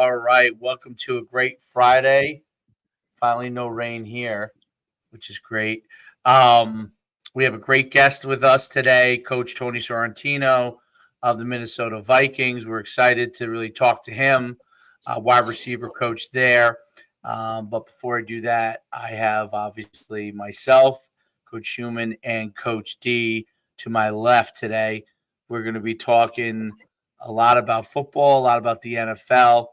All right. Welcome to a great Friday. Finally, no rain here, which is great. We have a great guest with us today, Coach Tony Sorrentino of the Minnesota Vikings. We're excited to really talk to him, wide receiver coach there. But before I do that, I have obviously myself, Coach Schumann, and Coach D to my left today. We're going to be talking a lot about football, a lot about the NFL,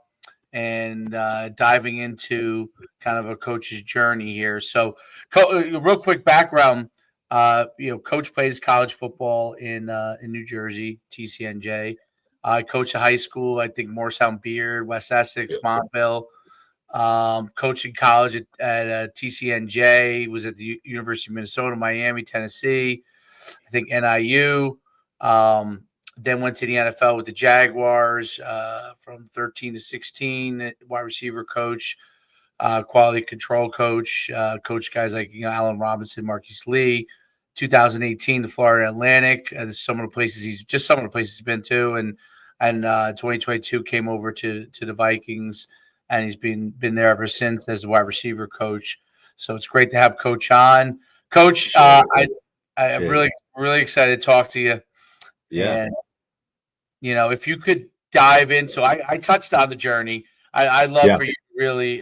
and diving into kind of a coach's journey here. So, real quick background. Coach plays college football in New Jersey, TCNJ. I coached a high school, I think Morristown Beard, West Essex, Montville. Coached in college at TCNJ, was at the University of Minnesota, Miami, Tennessee, I think NIU. Then went to the NFL with the Jaguars from 13 to 16, wide receiver coach, quality control coach, coach guys like Allen Robinson, Marquise Lee. 2018, the Florida Atlantic. Some of the places he's been to, and 2022 came over to the Vikings, and he's been there ever since as a wide receiver coach. So it's great to have Coach on. Coach, I'm really excited to talk to you. Yeah. And, if you could dive in. So I touched on the journey. I'd love for you to really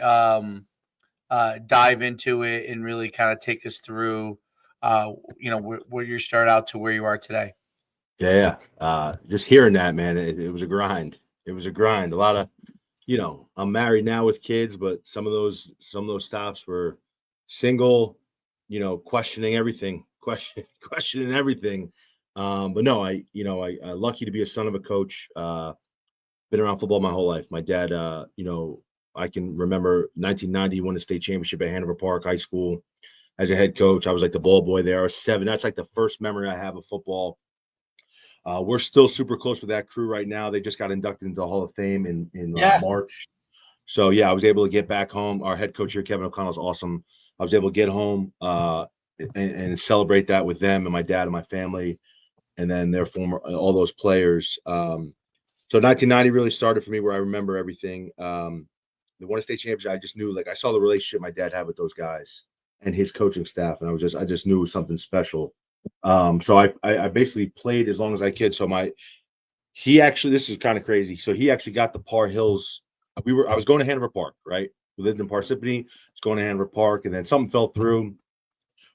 dive into it and really kind of take us through, where you start out to where you are today. Yeah. Just hearing that, man, it was a grind. It was a grind. A lot of, I'm married now with kids, but some of those stops were single, questioning everything, questioning everything. But no, I lucky to be a son of a coach. Been around football my whole life. My dad, I can remember 1990 won the state championship at Hanover Park High School as a head coach. I was like the ball boy there. I was 7. That's like the first memory I have of football. We're still super close with that crew right now. They just got inducted into the Hall of Fame in March. So yeah, I was able to get back home. Our head coach here, Kevin O'Connell, is awesome. I was able to get home and celebrate that with them and my dad and my family, and then their all those players. So 1990 really started for me, where I remember everything. The one state championship, I just knew, I saw the relationship my dad had with those guys and his coaching staff, and I just knew it was something special. So I basically played as long as I could. So this is kind of crazy. So he actually got the Par Hills. I was going to Hanover Park, right? We lived in Parsippany. I was going to Hanover Park, and then something fell through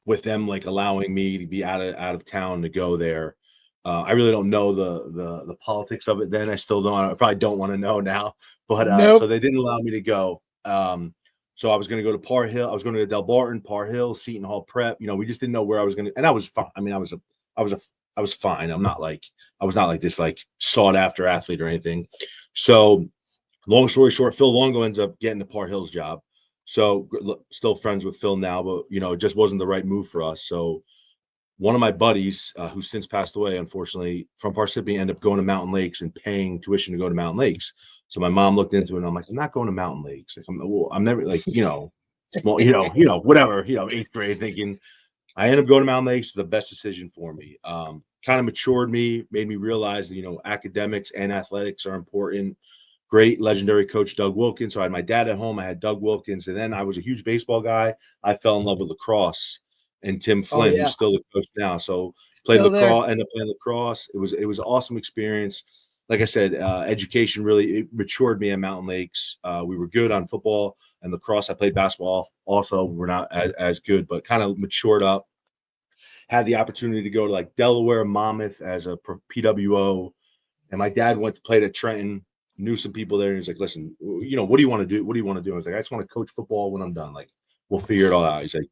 with them, allowing me to be out of town to go there. I really don't know the politics of it then. I still don't. I probably don't want to know now. But So they didn't allow me to go. So I was going to go to Par Hill. I was going to go to Del Barton, Par Hill, Seton Hall Prep. We just didn't know where I was going to. And I was fine. I mean, I was fine. I was not like this sought after athlete or anything. So long story short, Phil Longo ends up getting the Par Hill's job. So still friends with Phil now, but it just wasn't the right move for us. So one of my buddies, who's since passed away, unfortunately, from Parsippany, ended up going to Mountain Lakes and paying tuition to go to Mountain Lakes. So my mom looked into it, and I'm like, I'm not going to Mountain Lakes. I'm never small, whatever, 8th grade thinking. I ended up going to Mountain Lakes. The best decision for me. Kind of matured me, made me realize that, academics and athletics are important. Great legendary coach, Doug Wilkins. So I had my dad at home. I had Doug Wilkins. And then I was a huge baseball guy. I fell in love with lacrosse. And Tim Flynn, who's still the coach now. So played lacrosse, ended up playing lacrosse. It was an awesome experience. Like I said, education really matured me at Mountain Lakes. We were good on football and lacrosse. I played basketball also. We're not as good, but kind of matured up. Had the opportunity to go to Delaware, Monmouth as a PWO. And my dad went to play at Trenton, knew some people there. And he's like, listen, what do you want to do? What do you want to do? I was like, I just want to coach football when I'm done. We'll figure it all out. He's like,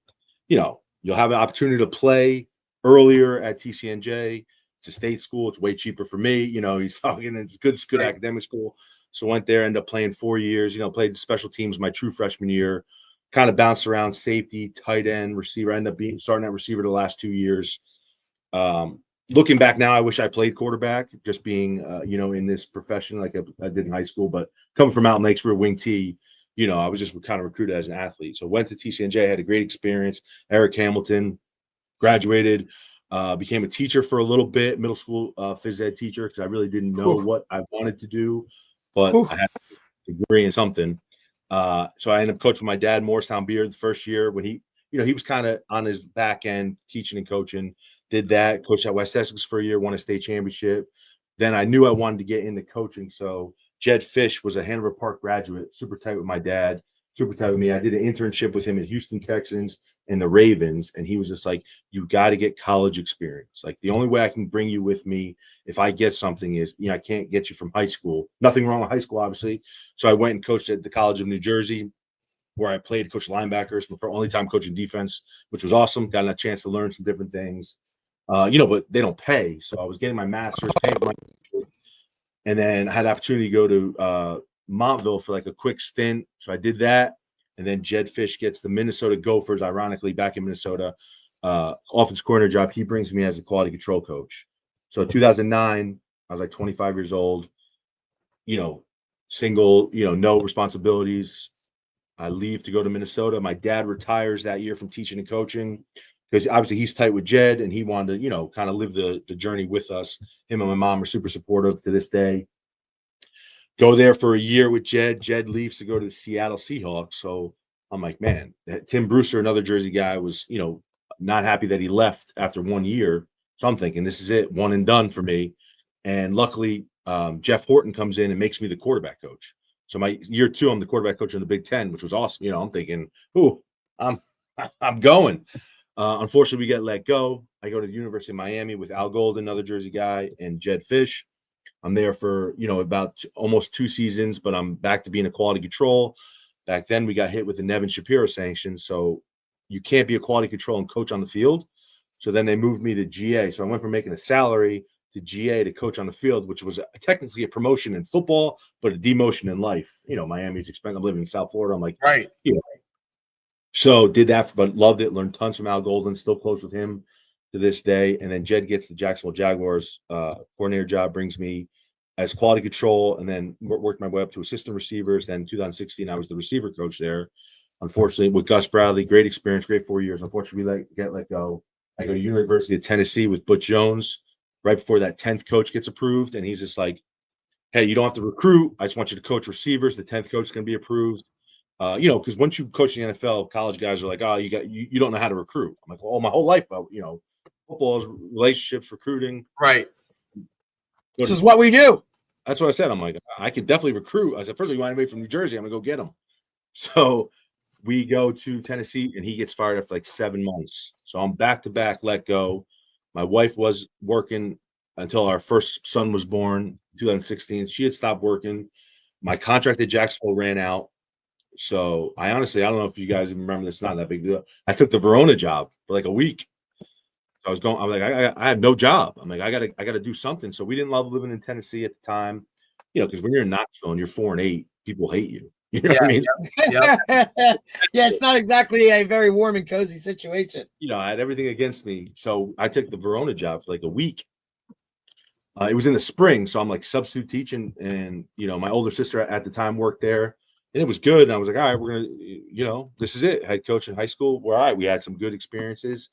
you'll have an opportunity to play earlier at TCNJ. It's a state school. It's way cheaper for me. He's talking, it's good academic school. So went there, ended up playing 4 years, played special teams my true freshman year, kind of bounced around safety, tight end, receiver, ended up starting at receiver the last 2 years. Looking back now, I wish I played quarterback, just being, in this profession like I did in high school. But coming from Mountain Lakes, we were wing T. I was just kind of recruited as an athlete. So went to TCNJ, had a great experience. Eric Hamilton, graduated, became a teacher for a little bit, middle school phys ed teacher, because I really didn't know what I wanted to do. But degree in something. So I ended up coaching my dad, Morristown Beard, the first year when he was kind of on his back end teaching and coaching. Did that, coached at West Essex for a year, won a state championship. Then I knew I wanted to get into coaching. So Jed Fish was a Hanover Park graduate, super tight with my dad, super tight with me. I did an internship with him at Houston Texans and the Ravens. And he was just like, you got to get college experience. Like the only way I can bring you with me if I get something is, I can't get you from high school. Nothing wrong with high school, obviously. So I went and coached at the College of New Jersey, where I played, coached linebackers, my only time coaching defense, which was awesome. Got a chance to learn some different things. But they don't pay. So I was getting my master's, paying for my, and then I had the opportunity to go to Montville for like a quick stint. So I did that. And then Jed Fish gets the Minnesota Gophers, ironically, back in Minnesota, offense coordinator job. He brings me as a quality control coach. So 2009, I was like 25 years old, single, no responsibilities. I leave to go to Minnesota. My dad retires that year from teaching and coaching because obviously he's tight with Jed and he wanted to, kind of live the journey with us. Him and my mom are super supportive to this day. Go there for a year with Jed. Jed leaves to go to the Seattle Seahawks. So I'm like, man, Tim Brewster, another Jersey guy, was, not happy that he left after 1 year. So I'm thinking this is it, one and done for me. And luckily, Jeff Horton comes in and makes me the quarterback coach. So my year 2, I'm the quarterback coach in the Big Ten, which was awesome. I'm thinking, I'm going. Unfortunately, we get let go. I go to the University of Miami with Al Golden, another Jersey guy, and Jed Fish. I'm there for, about almost 2 seasons, but I'm back to being a quality control. Back then, we got hit with the Nevin Shapiro sanction. So you can't be a quality control and coach on the field. So then they moved me to GA. So I went from making a salary to GA to coach on the field, which was technically a promotion in football, but a demotion in life. Miami's expensive. I'm living in South Florida. I'm like, right. So did that, but loved it. Learned tons from Al Golden. Still close with him to this day. And then Jed gets the Jacksonville Jaguars coordinator job, brings me as quality control, and then worked my way up to assistant receivers. Then 2016, I was the receiver coach there. Unfortunately, with Gus Bradley, great experience, great 4 years. Unfortunately, we get let go. I go to University of Tennessee with Butch Jones right before that 10th coach gets approved. And he's just like, hey, you don't have to recruit. I just want you to coach receivers. The 10th coach is going to be approved. Because once you coach in the NFL, college guys are like, oh, you don't know how to recruit. I'm like, well, my whole life, football is relationships, recruiting. Right. This is what we do. That's what I said. I'm like, I could definitely recruit. I said, first of all, you want anybody from New Jersey? I'm going to go get them. So we go to Tennessee, and he gets fired after like 7 months. So I'm back-to-back let go. My wife was working until our first son was born, 2016. She had stopped working. My contract at Jacksonville ran out. So I don't know if you guys even remember this. It's not that big deal. I took the Verona job for like a week. I was like, I had no job. I'm like, I gotta do something. So we didn't love living in Tennessee at the time, because when you're in Knoxville and you're 4-8, people hate you. You know what I mean? Yeah. Yeah, it's not exactly a very warm and cozy situation. I had everything against me. So I took the Verona job for like a week. It was in the spring, so I'm like substitute teaching, and my older sister at the time worked there. And it was good. And I was like, all right, we're going to, this is it. Head coach in high school. We're all right. We had some good experiences.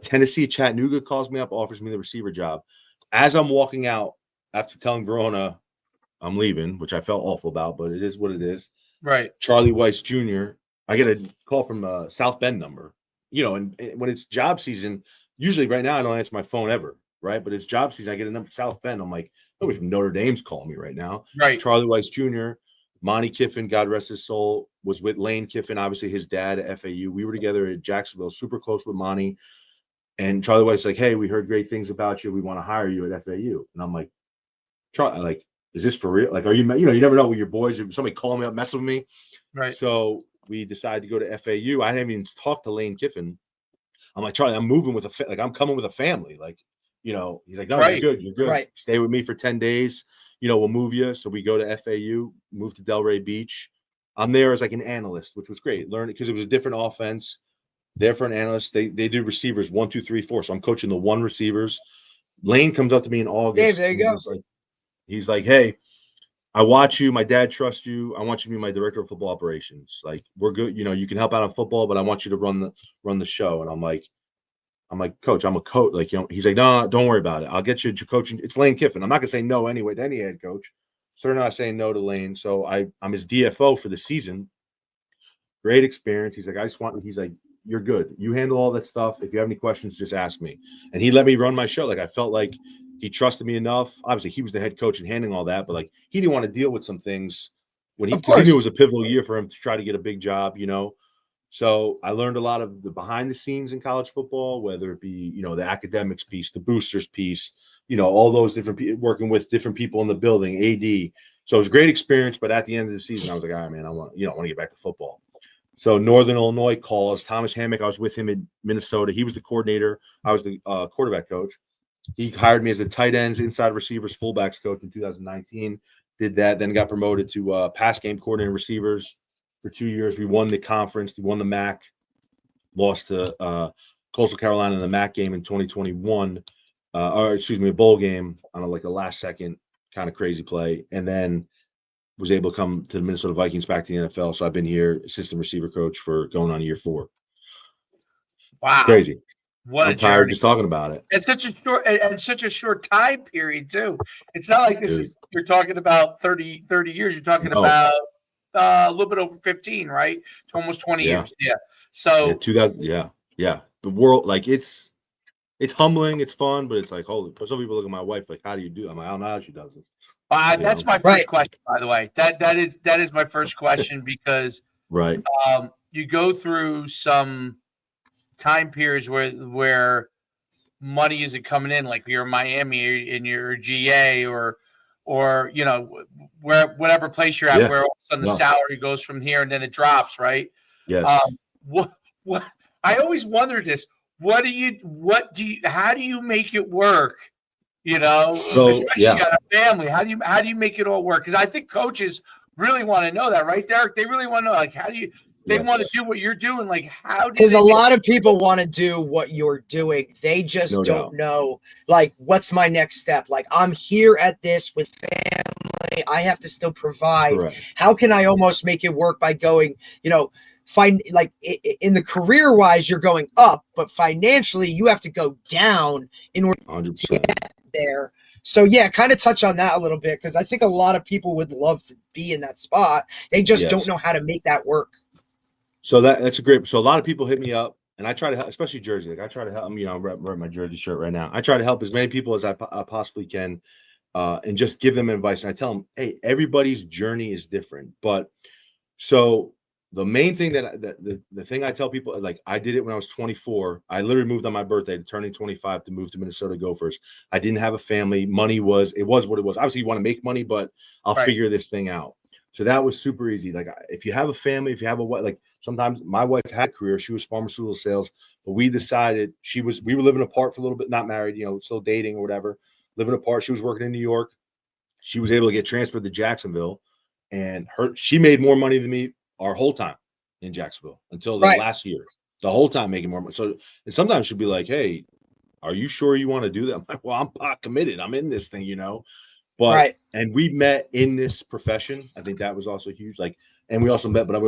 Tennessee, Chattanooga calls me up, offers me the receiver job. As I'm walking out after telling Verona I'm leaving, which I felt awful about, but it is what it is. Right. Charlie Weiss Jr., I get a call from a South Bend number, and when it's job season, usually right now I don't answer my phone ever, right? But it's job season. I get a number from South Bend. I'm like, nobody from Notre Dame's calling me right now. Right. It's Charlie Weiss Jr., Monty Kiffin, God rest his soul, was with Lane Kiffin, obviously his dad at FAU. We were together at Jacksonville, super close with Monty. And Charlie Weiss like, hey, we heard great things about you. We want to hire you at FAU. And I'm like, Charlie, like, is this for real? Like, are you, you never know with your boys. Somebody calling me up, messing with me. Right. So we decided to go to FAU. I didn't even talk to Lane Kiffin. I'm like, Charlie, I'm moving with I'm coming with a family. Like, he's like, no, Right. you're good. Right. Stay with me for 10 days. We'll move you. So we go to FAU, move to Delray Beach. I'm there as like an analyst, which was great. Learn it because it was a different offense. There for an analyst. They do receivers 1, 2, 3, 4. So I'm coaching the 1 receivers. Lane comes up to me in August. Dave, there you go. He's like, hey, I watch you. My dad trusts you. I want you to be my director of football operations. Like, we're good. You can help out on football, but I want you to run the show. And I'm like, coach, I'm a coach. Like, he's like, no, don't worry about it. I'll get you coaching. It's Lane Kiffin. I'm not gonna say no anyway to any head coach. So they're not saying no to Lane. So I'm his DFO for the season. Great experience. He's like, he's like, you're good. You handle all that stuff. If you have any questions, just ask me. And he let me run my show. Like I felt like he trusted me enough. Obviously, he was the head coach and handling all that, but like he didn't want to deal with some things because he knew it was a pivotal year for him to try to get a big job, So I learned a lot of the behind the scenes in college football, whether it be, the academics piece, the boosters piece, all those different people working with different people in the building, AD. So it was a great experience. But at the end of the season, I was like, all right, man, I want to get back to football. So Northern Illinois calls Thomas Hammock. I was with him in Minnesota. He was the coordinator. I was the quarterback coach. He hired me as a tight ends, inside receivers, fullbacks coach in 2019. Did that, then got promoted to pass game coordinator receivers for 2 years. We won the conference. We won the MAC. Lost to Coastal Carolina in the MAC game in 2021. A bowl game on a last second kind of crazy play. And then was able to come to the Minnesota Vikings, back to the NFL. So I've been here, assistant receiver coach, for going on year 4. Wow. It's crazy. What I'm a tired journey. just talking about it. It's such a short time period too. It's not like you're talking about 30 years. You're talking about a little bit over 15, right? To almost 20 years. Yeah. So 2000. Yeah. The world, it's humbling. It's fun, but it's like, holy. Some people look at my wife like, how do you do it? I'm like, I don't know how she does it. That's my first question, by the way. That is my first question because right. You go through some time periods where money isn't coming in, like you're in Miami and you're GA or where whatever place you're at, where all of a sudden the salary goes from here and then it drops, right? Yes. What I always wondered this. How do you make it work? Especially you got a family. How do you make it all work? Because I think coaches really want to know that, right, Derek? They really want to know, like, how do you? They want to do what you're doing. Like, how do? Because a lot of people want to do what you're doing. They just don't know, like, what's my next step? Like, I'm here at this with family. I have to still provide. Correct. How can I almost make it work by going, find, like, in the career wise, you're going up, but financially you have to go down in order 100%. to get there. So kind of touch on that a little bit, because I think a lot of people would love to be in that spot. They just don't know how to make that work. So that's a great. So a lot of people hit me up, and I try to help, especially Jersey. Like I try to help them. I'm wearing my Jersey shirt right now. I try to help as many people as I possibly can, and just give them advice. And I tell them, hey, everybody's journey is different. But so the main thing the thing I tell people, like I did it when I was 24. I literally moved on my birthday, turning 25, to move to Minnesota Gophers. I didn't have a family. Money was what it was. Obviously, you want to make money, but I'll figure this thing out. So that was super easy. Like if you have a family, if you have a wife, like sometimes my wife had a career, she was pharmaceutical sales, but we decided we were living apart for a little bit, not married, still dating or whatever, living apart. She was working in New York. She was able to get transferred to Jacksonville, and she made more money than me our whole time in Jacksonville until the last year, the whole time making more money. So, and sometimes she'll be like, hey, are you sure you want to do that? I'm like, well, I'm not committed. I'm in this thing, But and we met in this profession. I think that was also huge. Like, and we also met when I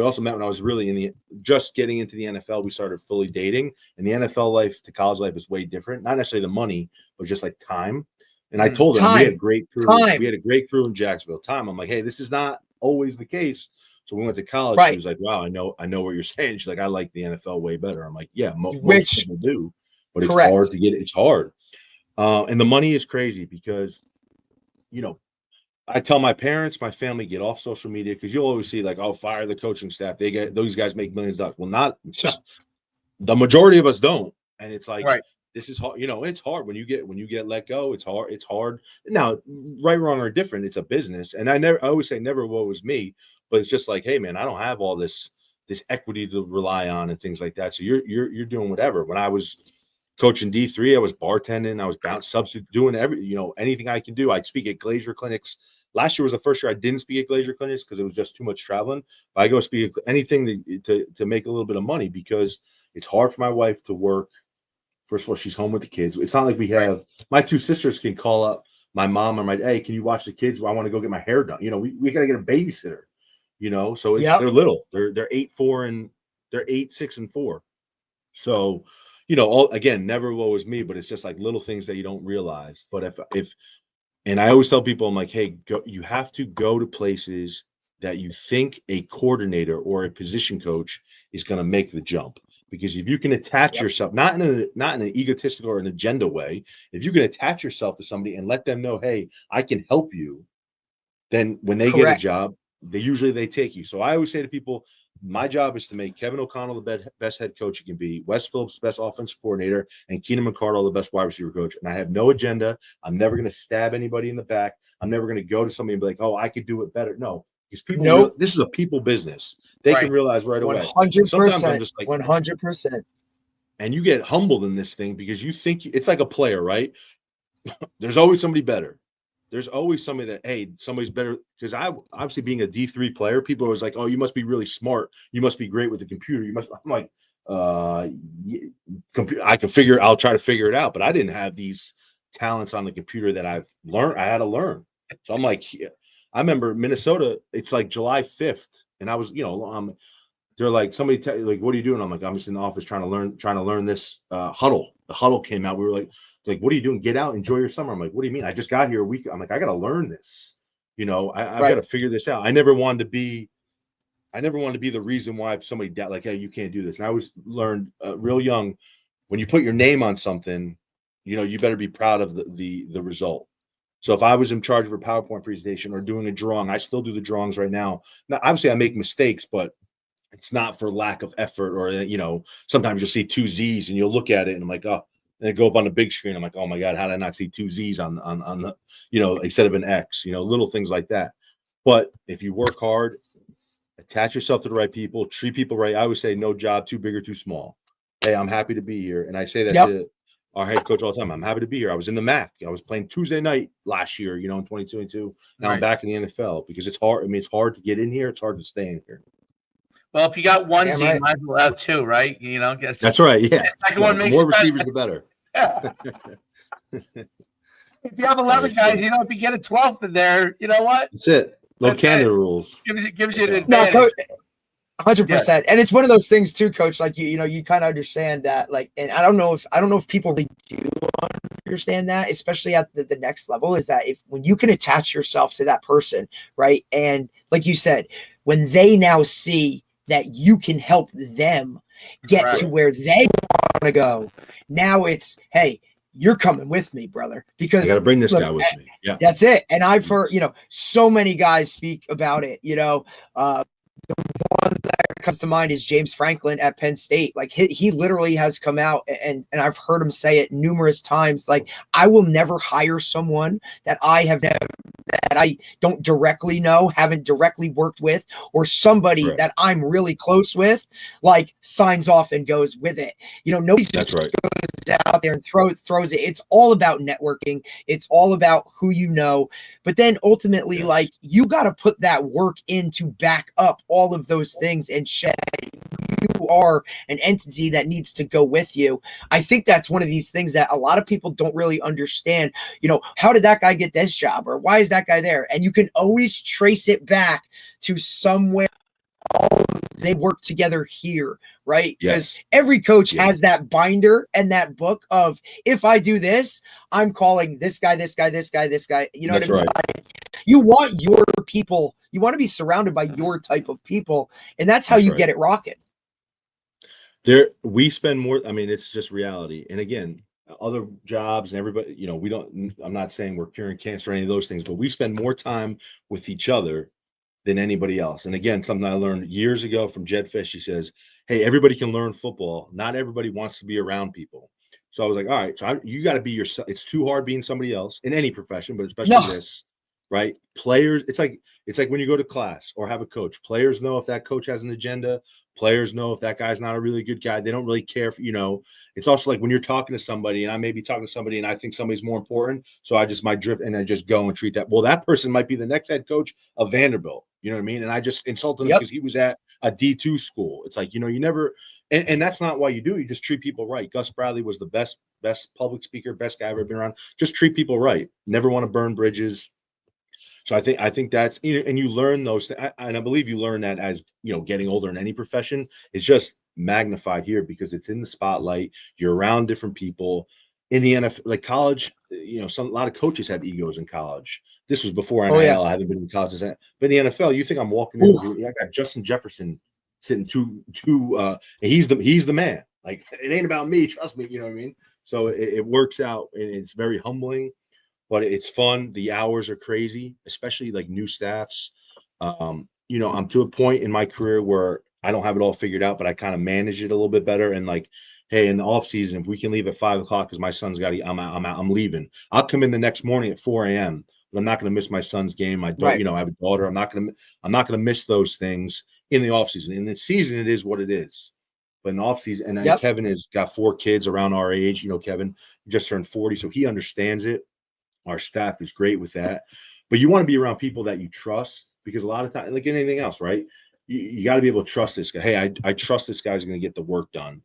was really just getting into the NFL. We started fully dating, and the NFL life to college life is way different. Not necessarily the money, but just like time. And I told her we had a great crew. We had a great crew in Jacksonville. Time. I'm like, hey, this is not always the case. So we went to college. She was like, wow, I know what you're saying. She's like, I like the NFL way better. I'm like, yeah, most people do, but it's hard to get. It's hard, and the money is crazy because. I tell my parents, my family, get off social media, because you'll always see like, oh, fire the coaching staff. Those guys make millions of dollars. Well, not the majority of us don't. And it's like, this is hard. It's hard when you get let go. It's hard. It's hard. Now, right, wrong, or different. It's a business. And I always say never woe is me, but it's just like, hey man, I don't have all this equity to rely on and things like that. So you're doing whatever. When I was coaching D3, I was bartending, I was substitute, doing anything I can do. I'd speak at Glazier clinics. Last year was the first year I didn't speak at Glazier clinics because it was just too much traveling. But I go speak at anything to make a little bit of money, because it's hard for my wife to work. First of all, she's home with the kids. It's not like we have my 2 sisters can call up my mom or hey, can you watch the kids? Well, I want to go get my hair done. We got to get a babysitter. So they're little. They're 8, 4, and they're 8, 6, and 4. So. Again, never woe is me, but it's just like little things that you don't realize. But if And I always tell people, I'm like, hey, you have to go to places that you think a coordinator or a position coach is going to make the jump. Because if you can attach yourself, not in an egotistical or an agenda way, if you can attach yourself to somebody and let them know, hey, I can help you, then when they get a job, they take you. So I always say to people, my job is to make Kevin O'Connell the best head coach he can be, Wes Phillips the best offensive coordinator, and Keenan McCardle the best wide receiver coach. And I have no agenda. I'm never going to stab anybody in the back. I'm never going to go to somebody and be like, oh, I could do it better. No, because people, this is a people business. They can realize right away. 100%. Sometimes I'm just like 100%. And you get humbled in this thing because you think it's like a player, right? There's always somebody better. There's always somebody that, hey, somebody's better. Because I obviously being a D3 player, people are always like, oh, you must be really smart. You must be great with the computer. You must. I'm like, I'll try to figure it out. But I didn't have these talents on the computer that I've learned. I had to learn. So I'm like, I remember Minnesota. It's like July 5th, and I was, they're like, somebody like, what are you doing? I'm like, I'm just in the office trying to learn this huddle. The huddle came out. We were like, what are you doing? Get out, enjoy your summer. I'm like, what do you mean? I just got here a week. I'm like, I got to learn this. I've got to figure this out. I never wanted to be the reason why somebody like, hey, you can't do this. And I was learned real young, when you put your name on something, you better be proud of the result. So if I was in charge of a PowerPoint presentation or doing a drawing, I still do the drawings right now. Now, obviously I make mistakes, but it's not for lack of effort or, sometimes you'll see 2 Z's and you'll look at it and I'm like, oh, and it go up on the big screen. I'm like, oh my God, how did I not see 2 Z's on the, instead of an X, little things like that. But if you work hard, attach yourself to the right people, treat people right. I always say no job too big or too small. Hey, I'm happy to be here. And I say that to our head coach all the time. I'm happy to be here. I was in the MAC. I was playing Tuesday night last year, in 2022. Now I'm back in the NFL because it's hard. I mean, it's hard to get in here. It's hard to stay in here. Well, if you got one Z, you might as well have 2, right? That's right. Yeah. The second one makes more receivers, the better. If you have 11 guys, if you get a 12th in there, you know what? That's it. No Canada rules. Gives you an advantage. No, 100%. And it's one of those things too, Coach. Like you kind of understand that. Like, and I don't know if people really do understand that, especially at the next level, is that when you can attach yourself to that person, right? And like you said, when they now see that you can help them get to where they want to go, now it's, hey, you're coming with me, brother, because I got to bring this guy with me. Yeah, that's it. And I've heard, so many guys speak about it. The one that comes to mind is James Franklin at Penn State. Like he literally has come out and I've heard him say it numerous times. Like, I will never hire someone that I don't directly know, haven't directly worked with, or somebody that I'm really close with, like signs off and goes with it. Nobody just goes out there and throws it. It's all about networking. It's all about who you know. But then ultimately, like, you got to put that work in to back up all of those things and show you are an entity that needs to go with you. I think that's one of these things that a lot of people don't really understand. How did that guy get this job, or why is that guy there? And you can always trace it back to somewhere they work together here, right? Because every coach has that binder and that book of, if I do this, I'm calling this guy, this guy, this guy, this guy. You know what I mean? Right. You want your people, you want to be surrounded by your type of people, and that's how you get it rocking. We spend more, I mean, it's just reality. And again, other jobs and everybody, I'm not saying we're curing cancer or any of those things, but we spend more time with each other than anybody else. And again, something I learned years ago from Jed Fish, he says, hey, everybody can learn football. Not everybody wants to be around people. So I was like, all right, so you got to be yourself. It's too hard being somebody else in any profession, but especially this, right? Players, it's like when you go to class or have a coach, players know if that coach has an agenda. Players know if that guy's not a really good guy. They don't really care if, it's also like when you're talking to somebody, and I may be talking to somebody and I think somebody's more important. So I just might drift and I just go and treat that. Well, that person might be the next head coach of Vanderbilt. You know what I mean? And I just insulted him because he was at a D2 school. It's like, you never, and that's not why you do it. You just treat people right. Gus Bradley was the best public speaker, best guy I've ever been around. Just treat people right. Never want to burn bridges. So I think that's, and you learn those, and I believe you learn that as, getting older in any profession. It's just magnified here because it's in the spotlight. You're around different people. in the NFL, like college, a lot of coaches have egos in college. This was before Oh, NIL. yeah. I haven't been in college, but in the NFL, you think I'm walking in? I got Justin Jefferson sitting and he's the man. Like, it ain't about me, trust me. You know what I mean? So it works out, and it's very humbling, but it's fun. The hours are crazy, especially like new staffs. I'm to a point in my career where I don't have it all figured out, but I kind of manage it a little bit better. And like, hey, in the off season, if we can leave at 5:00 because my son's got to, I'm leaving. I'll come in the next morning at 4 a.m. But I'm not going to miss my son's game. My daughter, I have a daughter. I'm not going to miss those things in the off season. In the season, it is what it is. But in the off season, and Kevin has got 4 kids around our age. Kevin just turned 40, so he understands it. Our staff is great with that. But you want to be around people that you trust, because a lot of times, like anything else, right? You got to be able to trust this guy. Hey, I trust this guy's going to get the work done.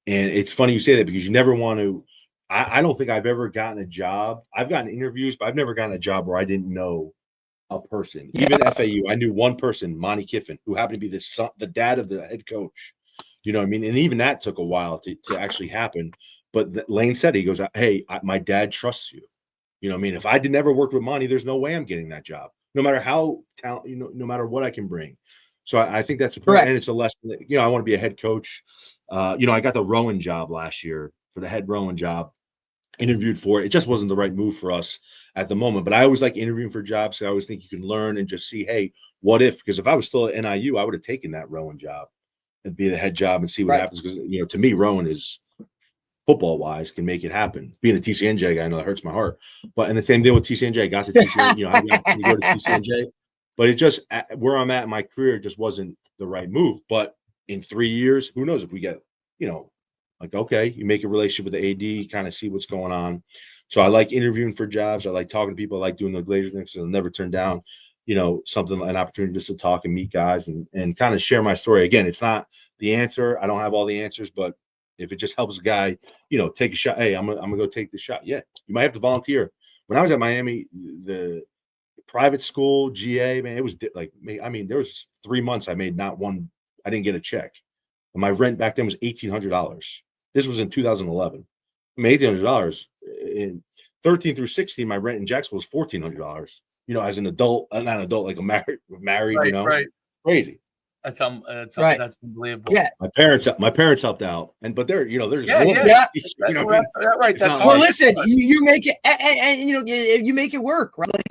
And it's funny you say that, because you never want to. I don't think I've ever gotten a job. I've gotten interviews, but I've never gotten a job where I didn't know a person. Even FAU, I knew one person, Monty Kiffin, who happened to be the dad of the head coach. You know what I mean? And even that took a while to actually happen. But Lane said, he goes, hey, my dad trusts you. You know what I mean? If I never worked with Monty, there's no way I'm getting that job, no matter how no matter what I can bring. So I think that's important. And it's a lesson that, I want to be a head coach. I got the Rowan job last year, for the head Rowan job, interviewed for it. It just wasn't the right move for us at the moment. But I always like interviewing for jobs. So I always think you can learn and just see, hey, what if? Because if I was still at NIU, I would have taken that Rowan job and be the head job and see what happens. Because, to me, Rowan is, football wise, can make it happen. Being a TCNJ guy, I know that hurts my heart. And the same deal with TCNJ. I got to TCNJ, I got to go to TCNJ. But it just, where I'm at in my career, just wasn't the right move. But in 3 years, who knows if we get, like, okay, you make a relationship with the AD, kind of see what's going on. So I like interviewing for jobs. I like talking to people. I like doing the Glazer mix. I'll never turn down, an opportunity just to talk and meet guys and kind of share my story. Again, it's not the answer. I don't have all the answers, but if it just helps a guy, take a shot. Hey, I'm gonna go take the shot. Yeah, you might have to volunteer. When I was at Miami, the private school, GA, man, it was like, there was 3 months I made not one. I didn't get a check. And my rent back then was $1,800. This was in 2011. I made $1,800 in 13 through 16. My rent in Jacksonville was $1,400. As an adult, not an adult, like a married, right. Crazy. That's unbelievable. Yeah, my parents helped out, but they're there's right. That's well, listen, you make it, and you make it work, right? Like,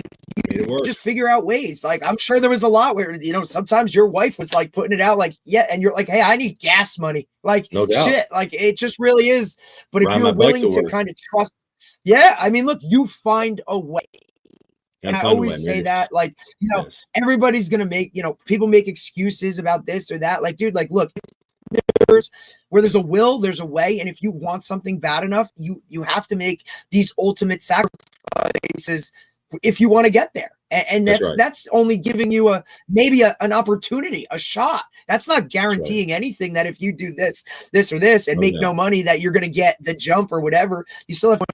just figure out ways. Like, I'm sure there was a lot where sometimes your wife was like putting it out, like, and you're like, hey, I need gas money, like, no doubt. Shit, like, it just really is. But if you're willing to kind of trust, look, you find a way. I always say that, like, everybody's gonna make, people make excuses about this or that. Like, dude, like, look, where there's a will, there's a way, and if you want something bad enough, you have to make these ultimate sacrifices if you want to get there. And that's only giving you maybe an opportunity, a shot. That's not guaranteeing anything that if you do this or this and make no money, that you're gonna get the jump or whatever. You still have to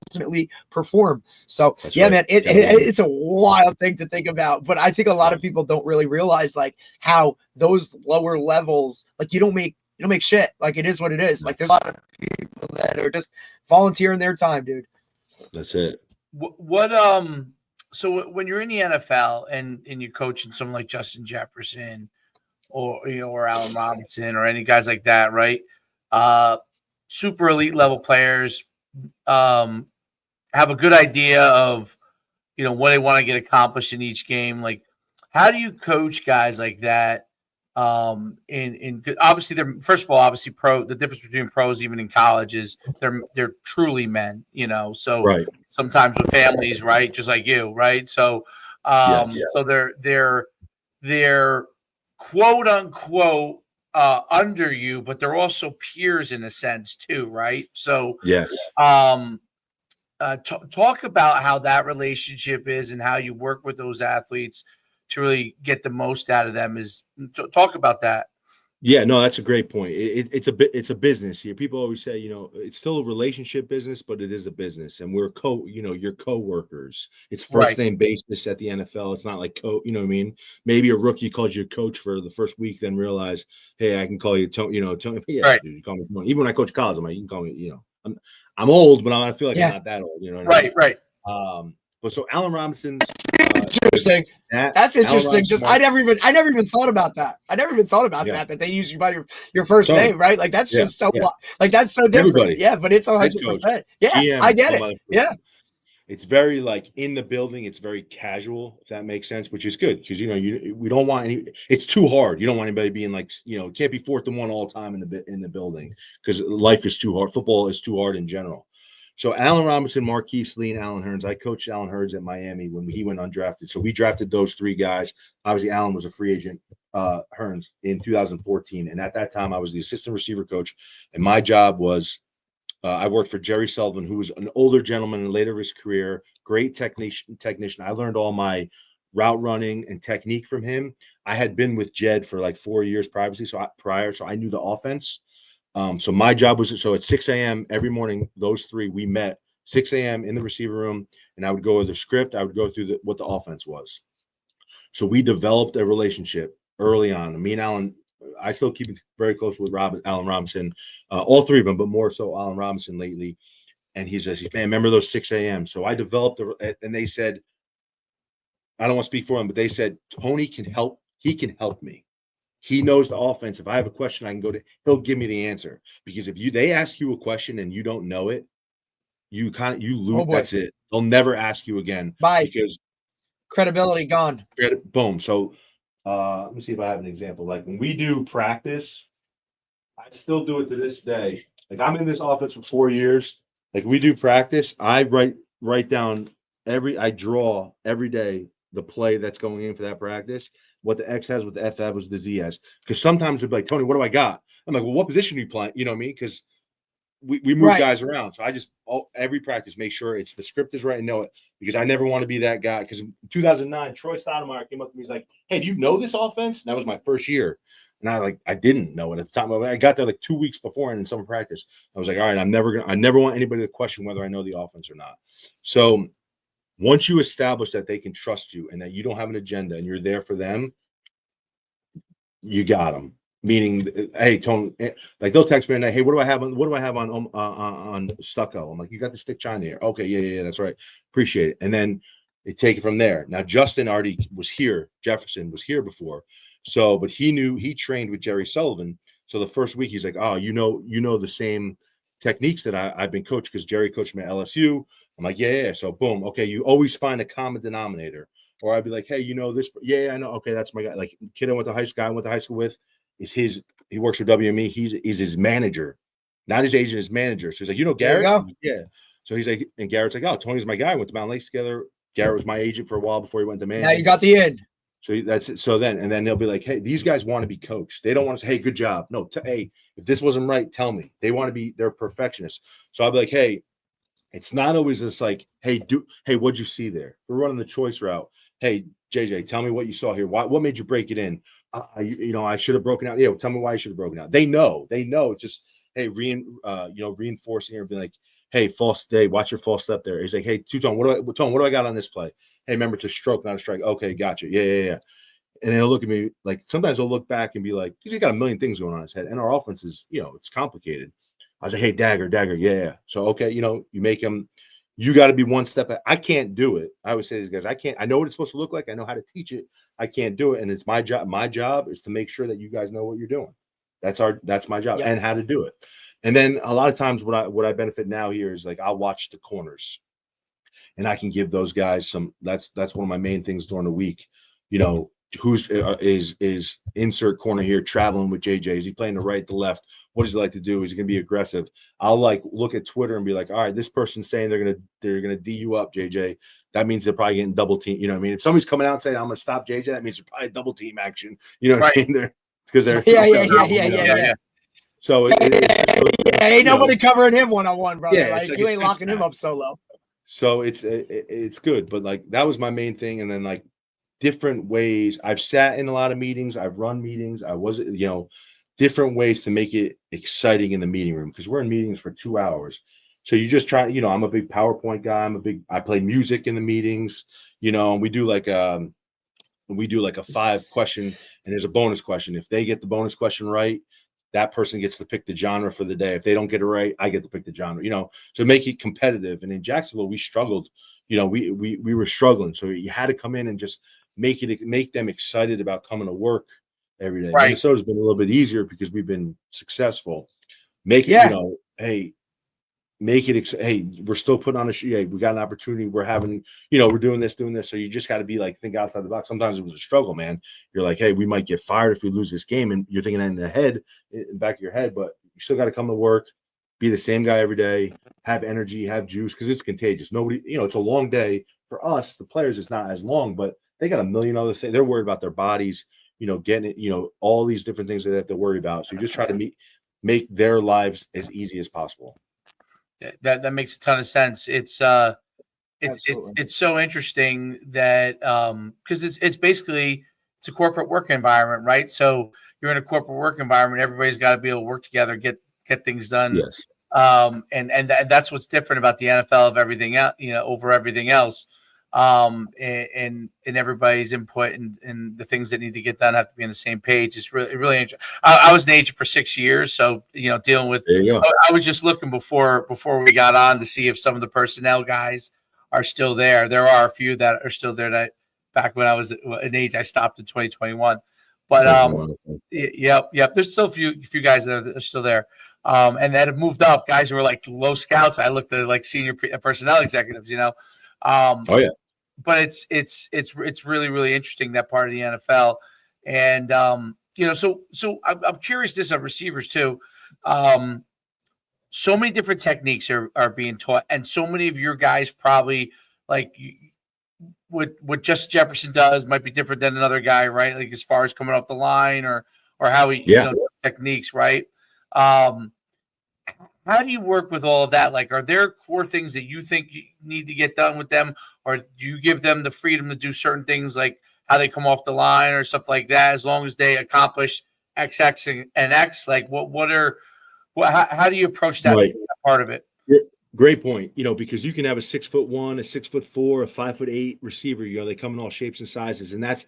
ultimately perform. So man, it's a wild thing to think about, but I think a lot of people don't really realize, like, how those lower levels, like, you don't make shit. Like, it is what it is. Like, there's a lot of people that are just volunteering their time, dude. That's it. So when you're in the NFL and you're coaching someone like Justin Jefferson or Allen Robinson or any guys like that, right? Super elite level players have a good idea of what they want to get accomplished in each game. Like, how do you coach guys like that? In obviously they're, first of all, obviously the difference between pros even in college is they're truly men, so sometimes with families, right, just like you, right? So so they're quote unquote under you, but they're also peers in a sense too, right? So talk about how that relationship is and how you work with those athletes to really get the most out of them. Talk about that. Yeah, no, that's a great point. It's a business here. People always say, it's still a relationship business, but it is a business, and we're you're co-workers. It's first name basis at the NFL. It's not like you know what I mean? Maybe a rookie calls you coach for the first week, then realize, hey, I can call you Tony. Tony. Yeah, dude, you call me Tony. Even when I coach college, I'm like, you can call me, I'm old, but I feel like Yeah. I'm not that old. You know what I mean? Right. But so Allen Robinson's Interesting. That's interesting. Robinson, I never even thought about that. I never even thought about that they use you by your first Tony. name, right? Like that's Yeah, just so yeah. like that's so different. Everybody. Yeah, but it's Head coach, 100%. Yeah, GM, I get all it. my Yeah. person. It's very like in the building. It's very casual, if that makes sense, which is good because we don't want any. It's too hard. You don't want anybody being like it can't be 4th and 1 all the time in the building because life is too hard. Football is too hard in general. So Allen Robinson, Marquise Lee, and Alan Hearns. I coached Alan Hearns at Miami when he went undrafted. So we drafted those 3 guys. Obviously, Allen was a free agent, Hearns, in 2014. And at that time, I was the assistant receiver coach. And my job was I worked for Jerry Sullivan, who was an older gentleman in later his career, great technician. I learned all my route running and technique from him. I had been with Jed for like 4 years prior, so I knew the offense. So my job was at 6 a.m. every morning. Those 3 we met 6 a.m. in the receiver room, and I would go over the script. I would go through what the offense was. So we developed a relationship early on. Me and Alan, I still keep it very close with Allen Robinson, all 3 of them, but more so Allen Robinson lately. And he says, "Man, remember those 6 a.m." So I developed, and they said, I don't want to speak for him, but they said Tony can help. He can help me. He knows the offense. If I have a question, I can go to. He'll give me the answer. Because if they ask you a question and you don't know it, you lose. Oh, that's it. They'll never ask you again. Bye. Because credibility gone. Boom. So let me see if I have an example. Like when we do practice, I still do it to this day. Like I'm in this office for 4 years. Like we do practice, I write down I draw every day the play that's going in for that practice, what the X has, what the F has, what the Z has. Because sometimes they'll be like, Tony, what do I got? I'm like, well, what position are you playing? You know what I mean? Because we move guys around. So I just every practice make sure the script is right and know it, because I never want to be that guy. Because in 2009, Troy Stoudemire came up to me. He's like, "Hey, do you know this offense?" And that was my first year, and I didn't know it at the time. I got there like 2 weeks before and in summer practice. I was like, all right, I never want anybody to question whether I know the offense or not. So once you establish that they can trust you and that you don't have an agenda and you're there for them, you got them. Meaning, hey, Tony, like they'll text me and hey, what do I have on stucco? I'm like, you got the stick china here. Okay, yeah, that's right. Appreciate it. And then they take it from there. Now, Justin already was here. Jefferson was here before. So, but he trained with Jerry Sullivan. So the first week he's like, oh, you know the same techniques that I've been coached because Jerry coached me at LSU. I'm like, yeah. So boom. Okay. You always find a common denominator. Or I'd be like, hey, this? Yeah, I know. Okay, that's my guy. Like kid I went to high school with he works for WME. He's his manager, not his agent, his manager. So he's like, Garrett? Like, yeah. So he's like, and Garrett's like, oh, Tony's my guy. We went to Mountain Lakes together. Garrett was my agent for a while before he went to management. Now you got the end. So that's it. So then they'll be like, hey, these guys want to be coached. They don't want to say, hey, good job. No, hey, if this wasn't right, tell me. They want to be, they're perfectionists. So I'll be like, hey, it's not always just like, hey, what'd you see there? We're running the choice route. Hey, JJ, tell me what you saw here. What made you break it in? I should have broken out. Yeah, tell me why you should have broken out. They know. Just hey, reinforcing or being like, hey, false day. Watch your false step there. He's like, hey, Tone, what do I got on this play? Hey, remember, it's a stroke, not a strike. Okay, gotcha. Yeah. And they'll look at me like sometimes they'll look back and be like, he's got a million things going on in his head, and our offense is, it's complicated. I was like, hey, dagger, yeah. So okay, you make him. You got to be one step. I can't do it. I always say to these guys, I can't. I know what it's supposed to look like. I know how to teach it. I can't do it, and it's my job. My job is to make sure that you guys know what you're doing. That's my job, and how to do it. And then a lot of times, what I benefit now here is like I'll watch the corners, and I can give those guys some. That's one of my main things during the week. Who's is insert corner here traveling with JJ? Is he playing the right, the left? What does he like to do? Is he going to be aggressive? I'll like look at Twitter and be like, all right, this person's saying they're gonna D you up, JJ. That means they're probably getting double team. You know what I mean? If somebody's coming out and saying I'm gonna stop JJ, that means they're probably double team action. You know what I mean? They're because they're yeah. So ain't nobody covering him one-on-one, brother. Yeah, like you ain't locking him up solo. So it's good, but like that was my main thing, and then like different ways. I've sat in a lot of meetings. I've run meetings. I was, different ways to make it exciting in the meeting room because we're in meetings for 2 hours. So you just try, I'm a big PowerPoint guy. I play music in the meetings, and we do like a 5 question and there's a bonus question. If they get the bonus question right, that person gets to pick the genre for the day. If they don't get it right, I get to pick the genre, to make it competitive. And in Jacksonville, we struggled, we were struggling. So you had to come in and just make them excited about coming to work every day. Right. Minnesota's been a little bit easier because we've been successful. Make it, Yeah. Hey, make it, hey, we're still putting on a show. Hey, we got an opportunity. We're having, we're doing this. So you just got to be like, think outside the box. Sometimes it was a struggle, man. You're like, hey, we might get fired if we lose this game. And you're thinking that in the back of your head, but you still got to come to work, be the same guy every day, have energy, have juice, because it's contagious. Nobody, it's a long day for us. The players, it's not as long, but they got a million other things. They're worried about their bodies, getting it, all these different things that they have to worry about. So you just try to make their lives as easy as possible. That makes a ton of sense. It's so interesting that because it's basically it's a corporate work environment, right? So you're in a corporate work environment. Everybody's got to be able to work together, get things done. Yes. And that's what's different about the NFL of everything else, over everything else. And everybody's input and the things that need to get done have to be on the same page. It's really interesting. I was an agent for 6 years, so dealing with. There you go. I was just looking before we got on to see if some of the personnel guys are still there. There are a few that are still there. That back when I was an agent, I stopped in 2021. But yep. There's still a few guys that are still there, and that have moved up. Guys who were like low scouts. I looked at like senior personnel executives. Oh yeah. But it's really, really interesting, that part of the NFL. And so I'm curious this of receivers too. So many different techniques are being taught, and so many of your guys probably like what Justin Jefferson does might be different than another guy, right? Like as far as coming off the line or how he techniques, right? How do you work with all of that? Like, are there core things that you think you need to get done with them, or do you give them the freedom to do certain things like how they come off the line or stuff like that, as long as they accomplish X, X, and X? Like, how do you approach that part of it? Yeah, great point. Because you can have a 6'1", a 6'4", a 5'8" receiver. They come in all shapes and sizes, and that's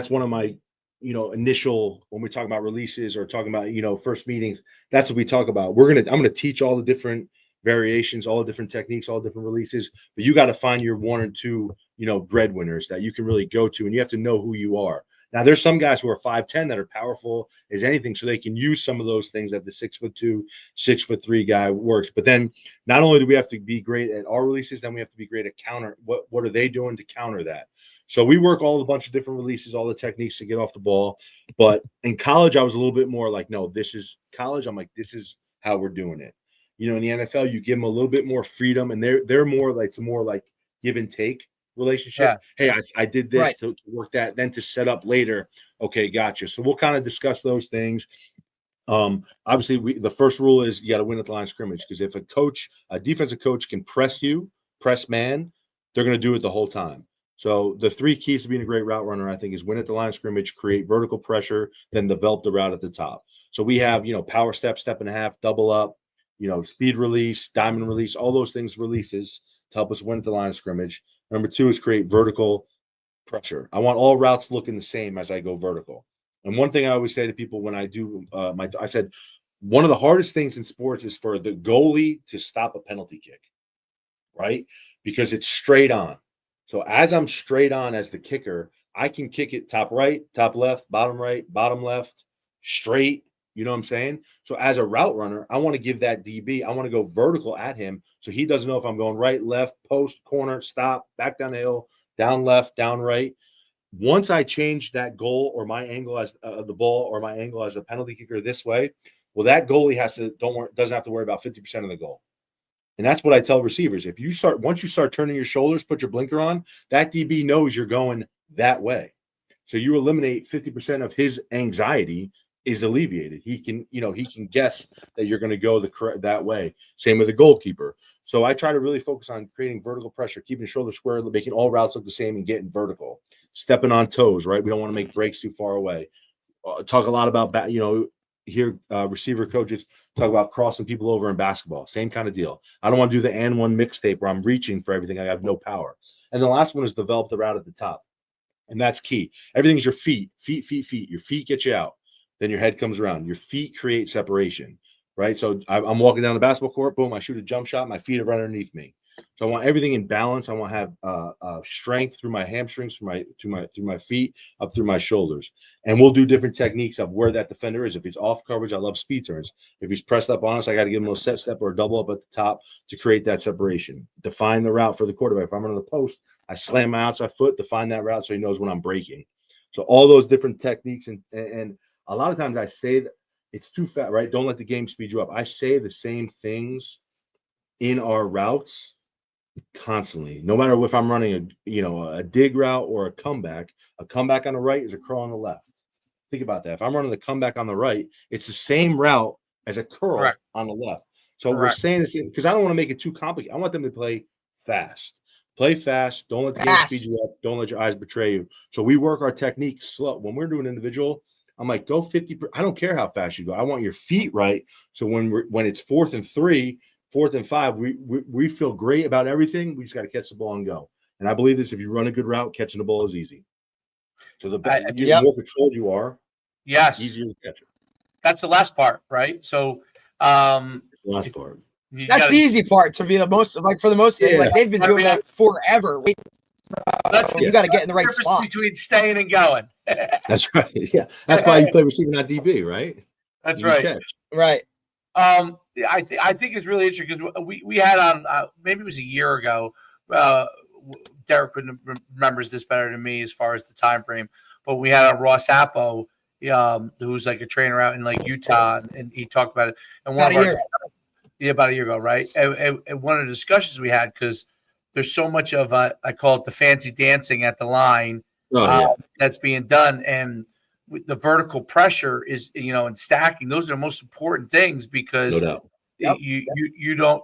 one of my initial, when we talk about releases or talking about, first meetings, that's what we talk about. I'm going to teach all the different variations, all the different techniques, all the different releases, but you got to find your one or two, breadwinners that you can really go to, and you have to know who you are. Now, there's some guys who are 5'10" that are powerful as anything, so they can use some of those things that the 6'2", 6'3" guy works. But then not only do we have to be great at our releases, then we have to be great at counter. What are they doing to counter that? So we work a bunch of different releases, all the techniques to get off the ball. But in college, I was a little bit more like, no, this is college. I'm like, this is how we're doing it. In the NFL, you give them a little bit more freedom, and they're more like give and take relationship. Yeah. Hey, I did this to work that, then to set up later. Okay, gotcha. So we'll kind of discuss those things. Obviously, the first rule is you got to win at the line of scrimmage, because if a defensive coach can press man, they're going to do it the whole time. So the three keys to being a great route runner, I think, is win at the line of scrimmage, create vertical pressure, then develop the route at the top. So we have, power step and a half, double up, speed release, diamond release, all those things, releases to help us win at the line of scrimmage. Number two is create vertical pressure. I want all routes looking the same as I go vertical. And one thing I always say to people when I do I said, one of the hardest things in sports is for the goalie to stop a penalty kick, right? Because it's straight on. So as I'm straight on as the kicker, I can kick it top right, top left, bottom right, bottom left, straight. You know what I'm saying? So as a route runner, I want to give that DB, I want to go vertical at him so he doesn't know if I'm going right, left, post, corner, stop, back down the hill, down left, down right. Once I change that goal or my angle as the ball or my angle as a penalty kicker this way, well, that goalie doesn't have to worry about 50% of the goal. And that's what I tell receivers. Once you start turning your shoulders, put your blinker on, that DB knows you're going that way. So you eliminate 50% of his anxiety is alleviated. He can guess that you're going to go that way. Same with a goalkeeper. So I try to really focus on creating vertical pressure, keeping shoulders square, making all routes look the same, and getting vertical, stepping on toes, right? We don't want to make breaks too far away. Talk a lot about receiver coaches talk about crossing people over in basketball. Same kind of deal. I don't want to do the and one mixtape where I'm reaching for everything. I have no power. And the last one is develop the route at the top. And that's key. Everything's your feet. Your feet get you out. then your head comes around. Your feet create separation, right? So I'm walking down the basketball court, boom, I shoot a jump shot, my feet are right underneath me. So I want everything in balance. I want to have strength through my hamstrings, through my feet, up through my shoulders. And we'll do different techniques of where that defender is. If he's off coverage, I love speed turns. If he's pressed up on us, I got to give him a little step or a double up at the top to create that separation. Define the route for the quarterback. If I'm running the post, I slam my outside foot, define that route so he knows when I'm breaking. So all those different techniques, and a lot of times I say that it's too fast, right? Don't let the game speed you up. I say the same things in our routes constantly, no matter if I'm running a dig route or a comeback on the right is a curl on the left. Think about that. If I'm running the comeback on the right, it's the same route as a curl on the left. So we're saying this because I don't want to make it too complicated. I want them to play fast. Play fast. Don't let the game speed you up. Don't let your eyes betray you. So we work our technique slow. When we're doing individual, I'm like, go 50. I don't care how fast you go. I want your feet right. So when it's 4th and 3, 4th and 5, we feel great about everything. We just got to catch the ball and go. And I believe this: if you run a good route, catching the ball is easy. So the more controlled you are, easier to catch it. That's the last part, right? So the last part. That's the easy part to be the most for the most thing. Like they've been doing that forever. You got to get in the right spot between staying and going. That's right. Yeah, that's why you play receiver, not DB, right? That's right. Catch. Right. I think it's really interesting because we had on maybe it was a year ago. Derek remembers this better than me as far as the time frame, but we had a Ross Appo, who's like a trainer out in like Utah, and he talked about it. And about a year ago, right? And one of the discussions we had, because there's so much of I call it the fancy dancing at the line that's being done, and the vertical pressure is, and stacking. Those are the most important things because you don't,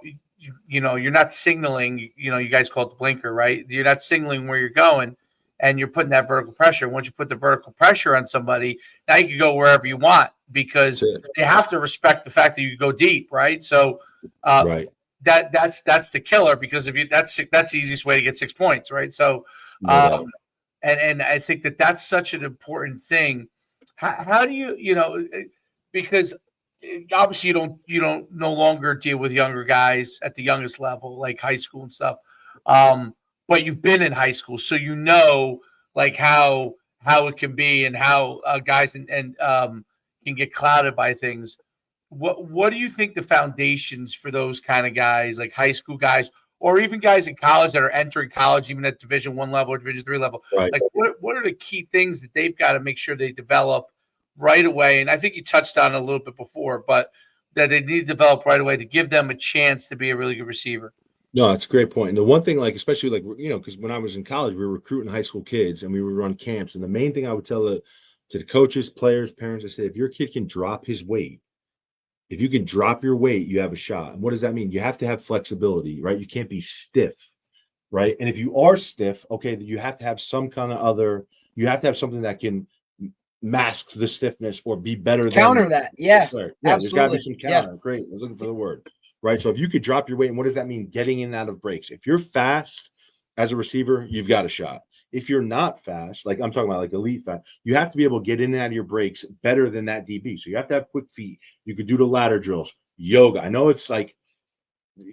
you're not signaling. You guys call it the blinker, right? You're not signaling where you're going, and you're putting that vertical pressure. Once you put the vertical pressure on somebody, now you can go wherever you want because they have to respect the fact that you go deep, right? So, that's the killer because if you that's the easiest way to get 6 points, right? So, and I think that's such an important thing. How do you because obviously you don't no longer deal with younger guys at the youngest level like high school and stuff, but you've been in high school, so like how it can be and how guys and can get clouded by things. What do you think the foundations for those kind of guys, like high school guys, or even guys in college that are entering college, even at Division I level or Division III level? Right. Like, what are the key things that they've got to make sure they develop right away? And I think you touched on it a little bit before, but that they need to develop right away to give them a chance to be a really good receiver. No, that's a great point. And the one thing, like, especially like, because when I was in college, we were recruiting high school kids and we would run camps. And the main thing I would tell to the coaches, players, parents, I said, if your kid can drop his weight, if you can drop your weight, you have a shot. And what does that mean? You have to have flexibility, right? You can't be stiff, right? And if you are stiff, okay, you have to have some kind of you have to have something that can mask the stiffness or be better counter that. Yeah, there's got to be some counter. Yeah. Great. I was looking for the word, right? So if you could drop your weight, and what does that mean? Getting in and out of breaks. If you're fast as a receiver, you've got a shot. If you're not fast, like I'm talking about like elite fast, you have to be able to get in and out of your breaks better than that DB. So you have to have quick feet. You could do the ladder drills, yoga. I know it's like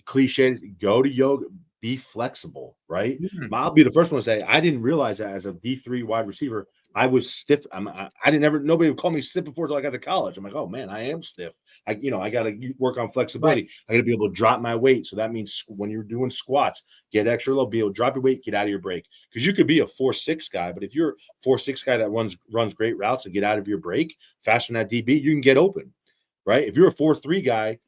cliche. Go to yoga, be flexible, right? Mm-hmm. I'll be the first one to say I didn't realize that as a D3 wide receiver, I was stiff. Nobody would call me stiff before until I got to college. I'm like, oh man, I am stiff. I got to work on flexibility. Right. I got to be able to drop my weight. So that means when you're doing squats, get extra low, be able to drop your weight, get out of your break. Because you could be a 4.6 guy, but if you're a 4.6 guy that runs great routes and get out of your break faster than that DB, you can get open, right? If you're a 4.3 guy,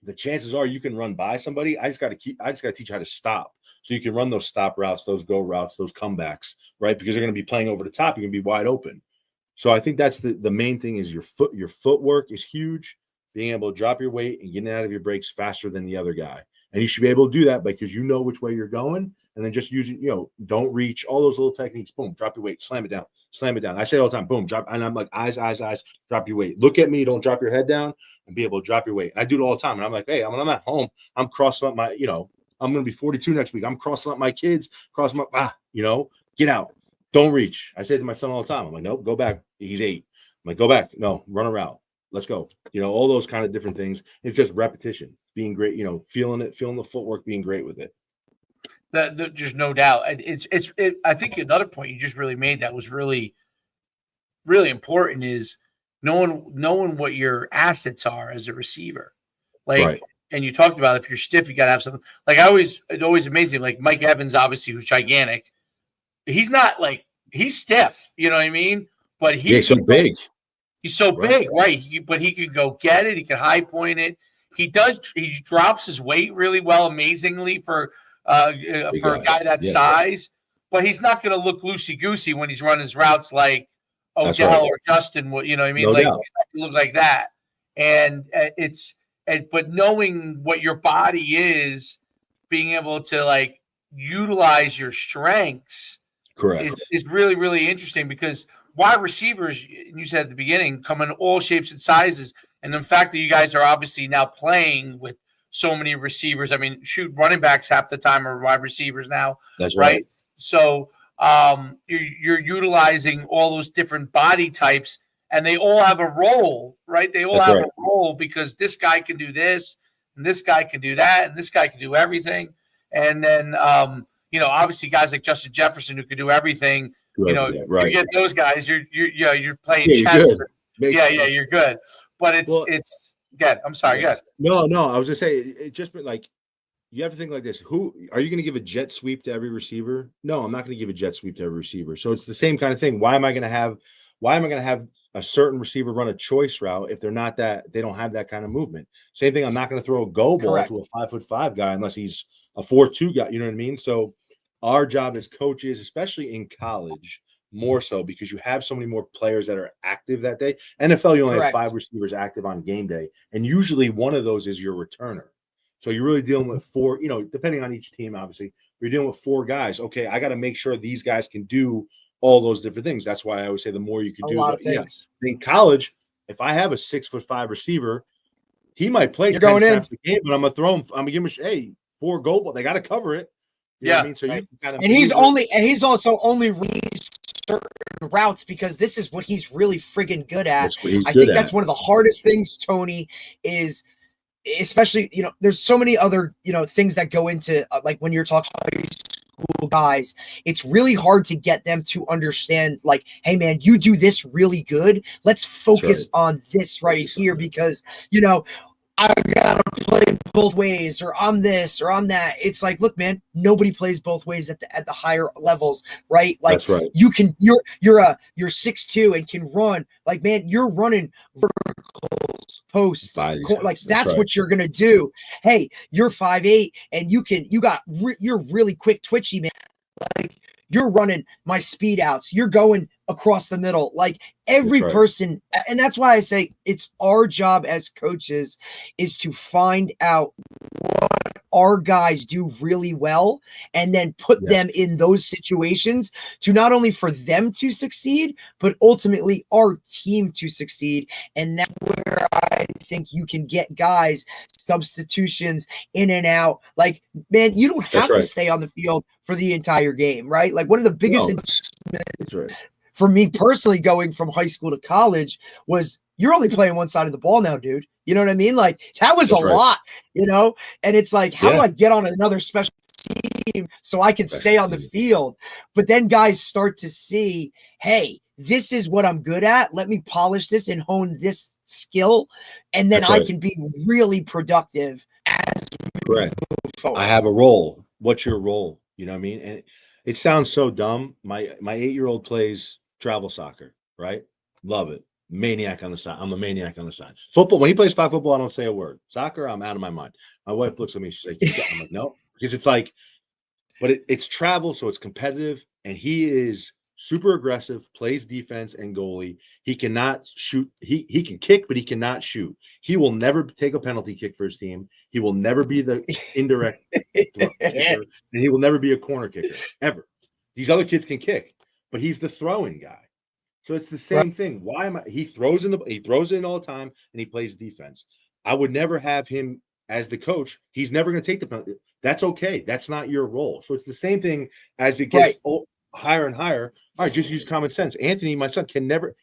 the chances are you can run by somebody. I just got to teach you how to stop. So you can run those stop routes, those go routes, those comebacks, right? Because they're going to be playing over the top. You're going to be wide open. So I think that's the main thing is your footwork is huge. Being able to drop your weight and getting out of your breaks faster than the other guy. And you should be able to do that because you know which way you're going. And then just using, don't reach, all those little techniques. Boom, drop your weight, slam it down. I say it all the time, boom, drop. And I'm like, eyes, drop your weight. Look at me, don't drop your head down and be able to drop your weight. And I do it all the time. And I'm like, hey, when I'm at home, I'm crossing up my, I'm going to be 42 next week. I'm crossing up my kids, crossing up, get out. Don't reach. I say to my son all the time, I'm like, nope, go back. He's 8. like, go back. No, run a route. Let's go. All those kind of different things. It's just repetition, being great, feeling it, feeling the footwork, being great with it. There's no doubt. I think another point you just really made that was really, really important is knowing what your assets are as a receiver. Like, Right. and you talked about if you're stiff, you got to have something. Like it always amazes me. Like Mike Evans, obviously, who's gigantic. He's not like he's stiff. You know what I mean? But He's so big. He's so big, right? But he can go get it. He can high point it. He does. He drops his weight really well, amazingly for a guy that size. But he's not going to look loosey goosey when he's running his routes like Odell or Justin. You know what I mean? No like doubt. he's not going to look like that. And but knowing what your body is, being able to like utilize your strengths, correct, is really, really interesting because wide receivers, you said at the beginning, come in all shapes and sizes. And the fact that you guys are obviously now playing with so many receivers. I mean, running backs half the time are wide receivers now. That's right. So you're utilizing all those different body types, and they all have a role, right? They all have a role because this guy can do this, and this guy can do that, and this guy can do everything. And then, obviously guys like Justin Jefferson who could do everything. You get those guys. You're playing chess. You're good. But it's good. I'm sorry. Good. No. I was gonna say it just like you have to think like this. Who are you going to give a jet sweep to every receiver? No, I'm not going to give a jet sweep to every receiver. So it's the same kind of thing. Why am I going to have a certain receiver run a choice route if they don't have that kind of movement? Same thing. I'm not going to throw a go ball to a 5'5" guy unless he's a 4'2" guy. You know what I mean? So our job as coaches, especially in college, more so because you have so many more players that are active that day. NFL, you only have 5 receivers active on game day, and usually one of those is your returner. So you're really dealing with 4, depending on each team, obviously, you're dealing with 4 guys. Okay, I got to make sure these guys can do all those different things. That's why I always say the more you can do. A lot of things. In college, if I have a 6'5" receiver, he might play 10 snaps a game, but I'm going to throw him. I'm going to give him 4 goal ball. They got to cover it. You know what I mean? So you can kind of he's also only certain routes because this is what he's really friggin' good at. I think that's one of the hardest things, Tony, is especially, there's so many other, things that go into like when you're talking high school guys, it's really hard to get them to understand like, hey man, you do this really good. Let's focus on this right here because, I gotta play both ways, or I'm this, or I'm that. It's like, look, man, nobody plays both ways at the higher levels, right? Like, that's right. You can, you're 6'2" and can run. Like, man, you're running verticals, posts, like that's what you're gonna do. Hey, you're 5'8" and you're really quick, twitchy, man. Like, you're running my speed outs. You're going across the middle. Like every person. And that's why I say it's our job as coaches is to find out what our guys do really well and then put them in those situations to not only for them to succeed, but ultimately our team to succeed. And that's where I think you can get guys, substitutions in and out. Like, man, you don't have to stay on the field for the entire game, right? Like one of the biggest for me personally going from high school to college was you're only playing one side of the ball now, dude. You know what I mean? Like that was a lot, and it's like, how do I get on another special team so I can stay on the field? But then guys start to see, hey, this is what I'm good at. Let me polish this and hone this skill. And then I can be really productive as we move forward. I have a role. What's your role? You know what I mean? And it sounds so dumb. My 8-year-old plays travel soccer, right? Love it. Maniac on the side. I'm a maniac on the side. Football, when he plays flag football, I don't say a word. Soccer, I'm out of my mind. My wife looks at me, she's like, I'm like, no, because it's like, but it's travel, so it's competitive, and he is super aggressive, plays defense and goalie. He cannot shoot. He can kick, but he cannot shoot. He will never take a penalty kick for his team. He will never be the indirect kicker, and he will never be a corner kicker, ever. These other kids can kick, but he's the throwing guy. So it's the same thing. Why am I? He throws it in all the time, and he plays defense. I would never have him as the coach. He's never going to take the penalty. That's okay. That's not your role. So it's the same thing as it gets higher and higher. All right, just use common sense. Anthony, my son,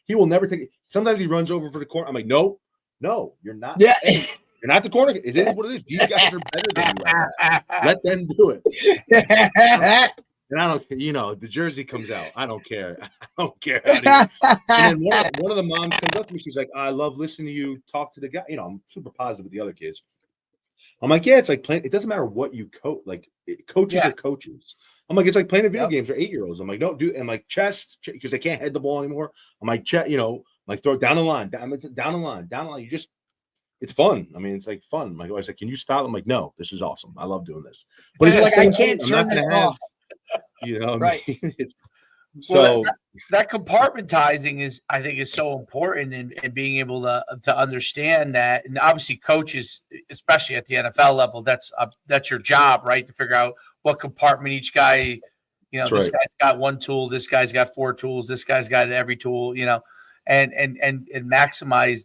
he will never take it. Sometimes he runs over for the corner. I'm like, no, you're not. Yeah. Hey, you're not the corner. It is what it is. These guys are better than you at that. Let them do it. And I don't, the jersey comes out. I don't care. I don't care. And then one of the moms comes up to me. She's like, I love listening to you talk to the guy. I'm super positive with the other kids. I'm like, yeah, it's like playing. It doesn't matter what you coach. Like coaches are coaches. I'm like, it's like playing video games for 8-year-olds. I'm like, no, dude. And like chess, because they can't head the ball anymore. I'm like, like throw it down the line, down the line. It's fun. I mean, it's like fun. My wife's like, can you stop? I'm like, no, this is awesome. I love doing this. But it's like, I can't turn this off. Right. I mean? So that compartmentizing I think is so important in being able to understand that. And obviously coaches, especially at the NFL level, that's your job, right? To figure out what compartment each guy, this guy's got one tool, this guy's got 4 tools, this guy's got every tool, and maximize,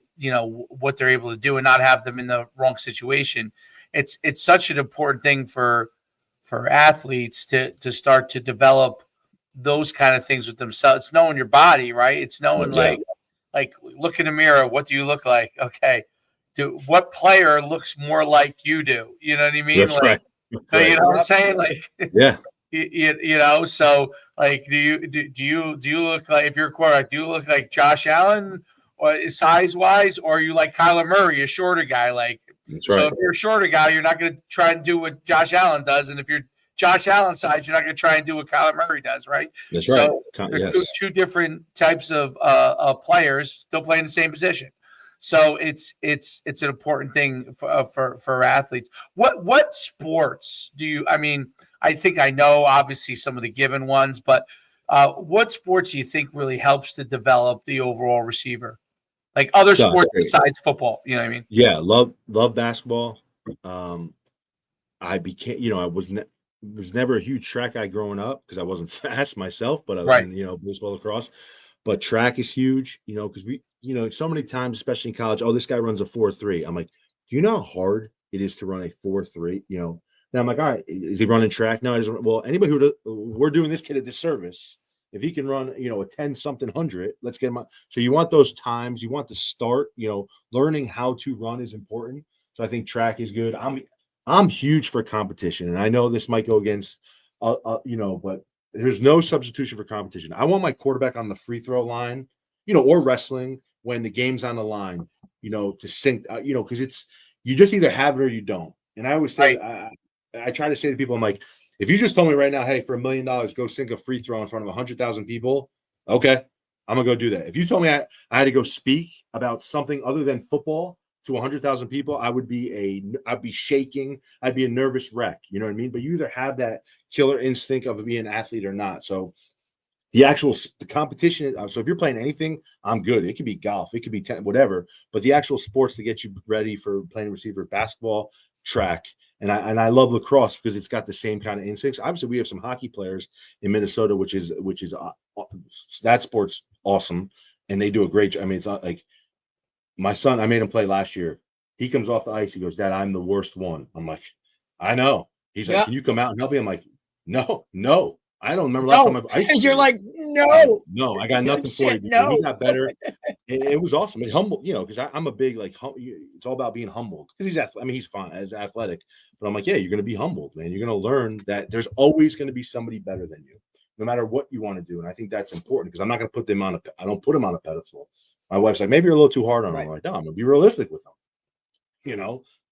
what they're able to do and not have them in the wrong situation. It's such an important thing for athletes to start to develop those kind of things with themselves. It's knowing your body, right? It's knowing like look in the mirror. What do you look like? Okay. What player looks more like you do? You know what I mean? That's right. You know what I'm saying? Like, yeah. So like, do you look like, if you're a quarterback, do you look like Josh Allen or size wise, or are you like Kyler Murray, a shorter guy? Like, that's so right. if you're a shorter guy, you're not going to try and do what Josh Allen does. And if you're Josh Allen size, you're not going to try and do what Kyler Murray does, right? That's right. So they're two different types of players still playing the same position. So it's an important thing for athletes. What sports do you? I mean, I think I know obviously some of the given ones, but what sports do you think really helps to develop the overall receiver? Like other sports besides football, you know what I mean? Yeah, love basketball. I became, I was never a huge track guy growing up because I wasn't fast myself, but I was in, baseball, lacrosse. But track is huge, because we, so many times, especially in college, this guy runs a 4.3. I'm like, do you know how hard it is to run a 4.3? Then I'm like, all right, is he running track? No, he doesn't. Well, anybody we're doing this kid a disservice. If he can run, a 10 something 100, let's get him on. So you want those times, you want the start, learning how to run is important. So I think track is good. I'm huge for competition, and I know this might go against, but there's no substitution for competition. I want my quarterback on the free throw line, or wrestling when the game's on the line, to sink, because it's, you just either have it or you don't. And I always say, I try to say to people, I'm like, if you just told me right now, hey, for $1 million, go sink a free throw in front of 100,000 people, okay, I'm gonna go do that. If you told me I had to go speak about something other than football to 100,000 people, I'd be shaking. I'd be a nervous wreck. You know what I mean? But you either have that killer instinct of being an athlete or not. So the competition. So if you're playing anything, I'm good. It could be golf, it could be tennis, whatever. But the actual sports to get you ready for playing receiver, basketball, track. And I love lacrosse because it's got the same kind of instincts. Obviously, we have some hockey players in Minnesota, which is that sport's awesome, and they do a great job. I mean, it's not like my son. I made him play last year. He comes off the ice. He goes, "Dad, I'm the worst one." I'm like, "I know." He's like, "Can you come out and help me?" I'm like, "No, I don't remember last time I've ice." You're like, "No, I got nothing for you." No, he got better. It was awesome. It humbled, because I'm a big it's all about being humbled because he's fine as athletic, but I'm like, yeah, you're going to be humbled, man. You're going to learn that there's always going to be somebody better than you, no matter what you want to do. And I think that's important because I'm not going to put them I don't put them on a pedestal. My wife's like, maybe you're a little too hard on them. I'm like, no, I'm going to be realistic with them.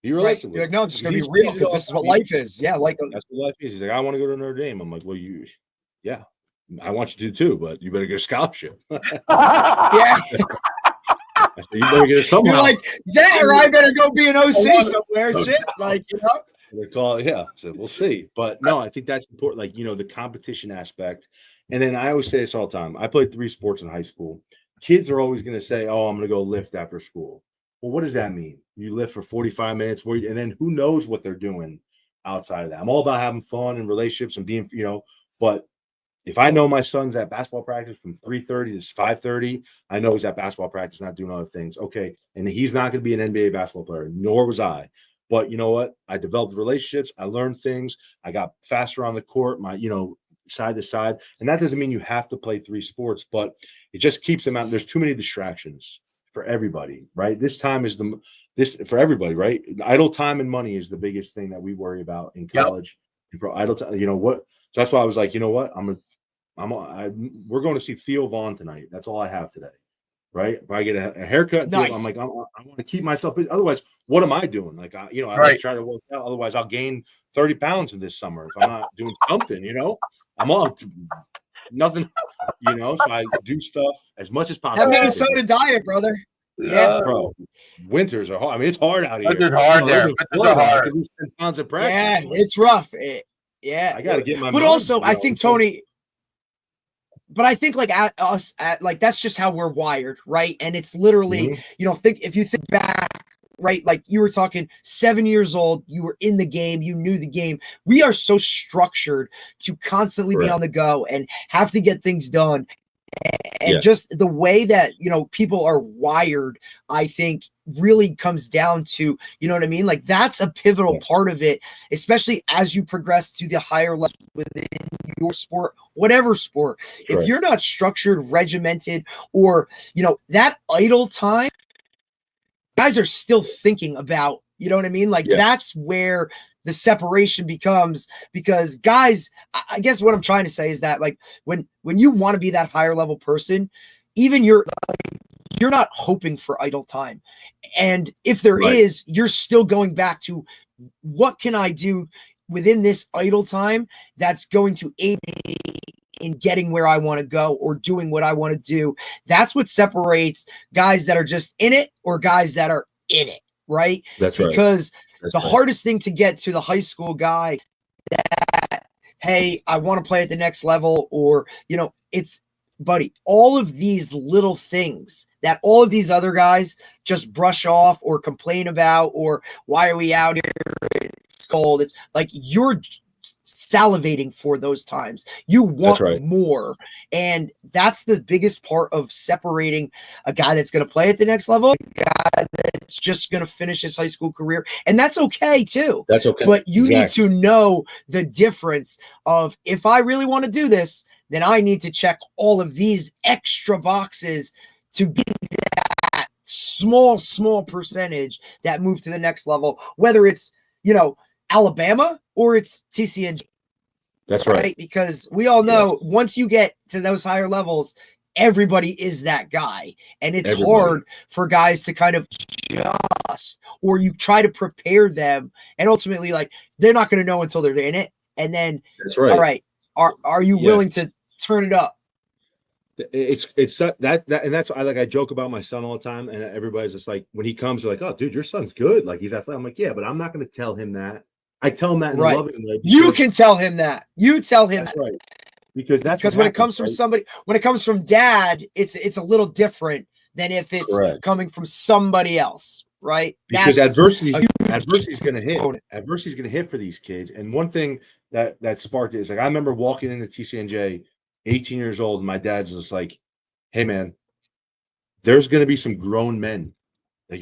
Be realistic with them. No, I'm just going to be real because this is what life is. Yeah, that's what life is. He's like, I want to go to Notre Dame. I'm like, well, yeah. I want you to too, but you better get a scholarship. Yeah. You better get it somehow. You're like that, or I better go be an OC somewhere. Shit, like They call it, yeah. So we'll see. But no, I think that's important. Like the competition aspect. And then I always say this all the time. I played 3 sports in high school. Kids are always going to say, "Oh, I'm going to go lift after school." Well, what does that mean? You lift for 45 minutes, and then who knows what they're doing outside of that? I'm all about having fun and relationships and being, but if I know my son's at basketball practice from 3:30 to 5:30, I know he's at basketball practice, not doing other things. Okay. And he's not going to be an NBA basketball player, nor was I. But you know what? I developed relationships. I learned things. I got faster on the court. My, side to side. And that doesn't mean you have to play 3 sports, but it just keeps them out. There's too many distractions for everybody, right? This time is this for everybody, right? Idle time and money is the biggest thing that we worry about in college. And for idle time, you know what? So that's why I was like, you know what? We're going to see Theo Vaughn tonight. That's all I have today. Right? If I get a haircut, Nice. I'm like, I want to keep myself busy. Otherwise, what am I doing? Like, I like try to work out. Otherwise, I'll gain 30 pounds in this summer if I'm not doing something. I'm on nothing. So I do stuff as much as possible. That Minnesota diet, brother. Yeah, bro. Winters are hard. I mean, it's hard out here. It's hard there. Winters are hard. I lose 10 pounds of practice. Yeah, it's rough. Yeah, I got to get my. But also, I think Tony. But I think like that's just how we're wired, right? And it's literally, if you think back, right? Like you were talking 7 years old, you were in the game, you knew the game. We are so structured to constantly be on the go and have to get things done. And just the way that, people are wired, I think really comes down to, you know what I mean? Like that's a pivotal part of it, especially as you progress to the higher level within your sport, whatever sport. If you're not structured, regimented, or, that idle time, guys are still thinking about, you know what I mean? Like that's where the separation becomes, because guys, I guess what I'm trying to say is that like when you want to be that higher level person, even you're not hoping for idle time. And if there is, you're still going back to what can I do within this idle time that's going to aid me in getting where I want to go or doing what I want to do. That's what separates guys that are just in it or guys that are in it, right? That's right. Because the hardest thing to get to the high school guy that, hey, I want to play at the next level, or, it's, buddy, all of these little things that all of these other guys just brush off or complain about, or why are we out here? It's cold. It's like you're salivating for those times. You want more. And that's the biggest part of separating a guy that's going to play at the next level, a guy that's just going to finish his high school career. And that's okay too. That's okay. But you need to know the difference of, if I really want to do this, then I need to check all of these extra boxes to be that small percentage that move to the next level, whether it's, Alabama or it's TCNG. That's right. Because we all know once you get to those higher levels, everybody is that guy. And it's hard for guys to kind of adjust, or you try to prepare them. And ultimately, like, they're not going to know until they're in it. And then, all right, are you willing to turn it up? It's that and that's I joke about my son all the time, and everybody's just like, when he comes, they're like, "Oh, dude, your son's good. Like, he's athletic." I'm like, "Yeah, but I'm not going to tell him that." I tell him that in a loving way. You can tell him that. You tell him that's that. right. Because when it comes from somebody, when it comes from dad, it's a little different than if it's coming from somebody else, right? Because adversity is going to hit. Adversity is going to hit for these kids. And one thing that sparked it is, like, I remember walking into TCNJ, 18 years old, and my dad's just like, "Hey, man, there's going to be some grown men. Like,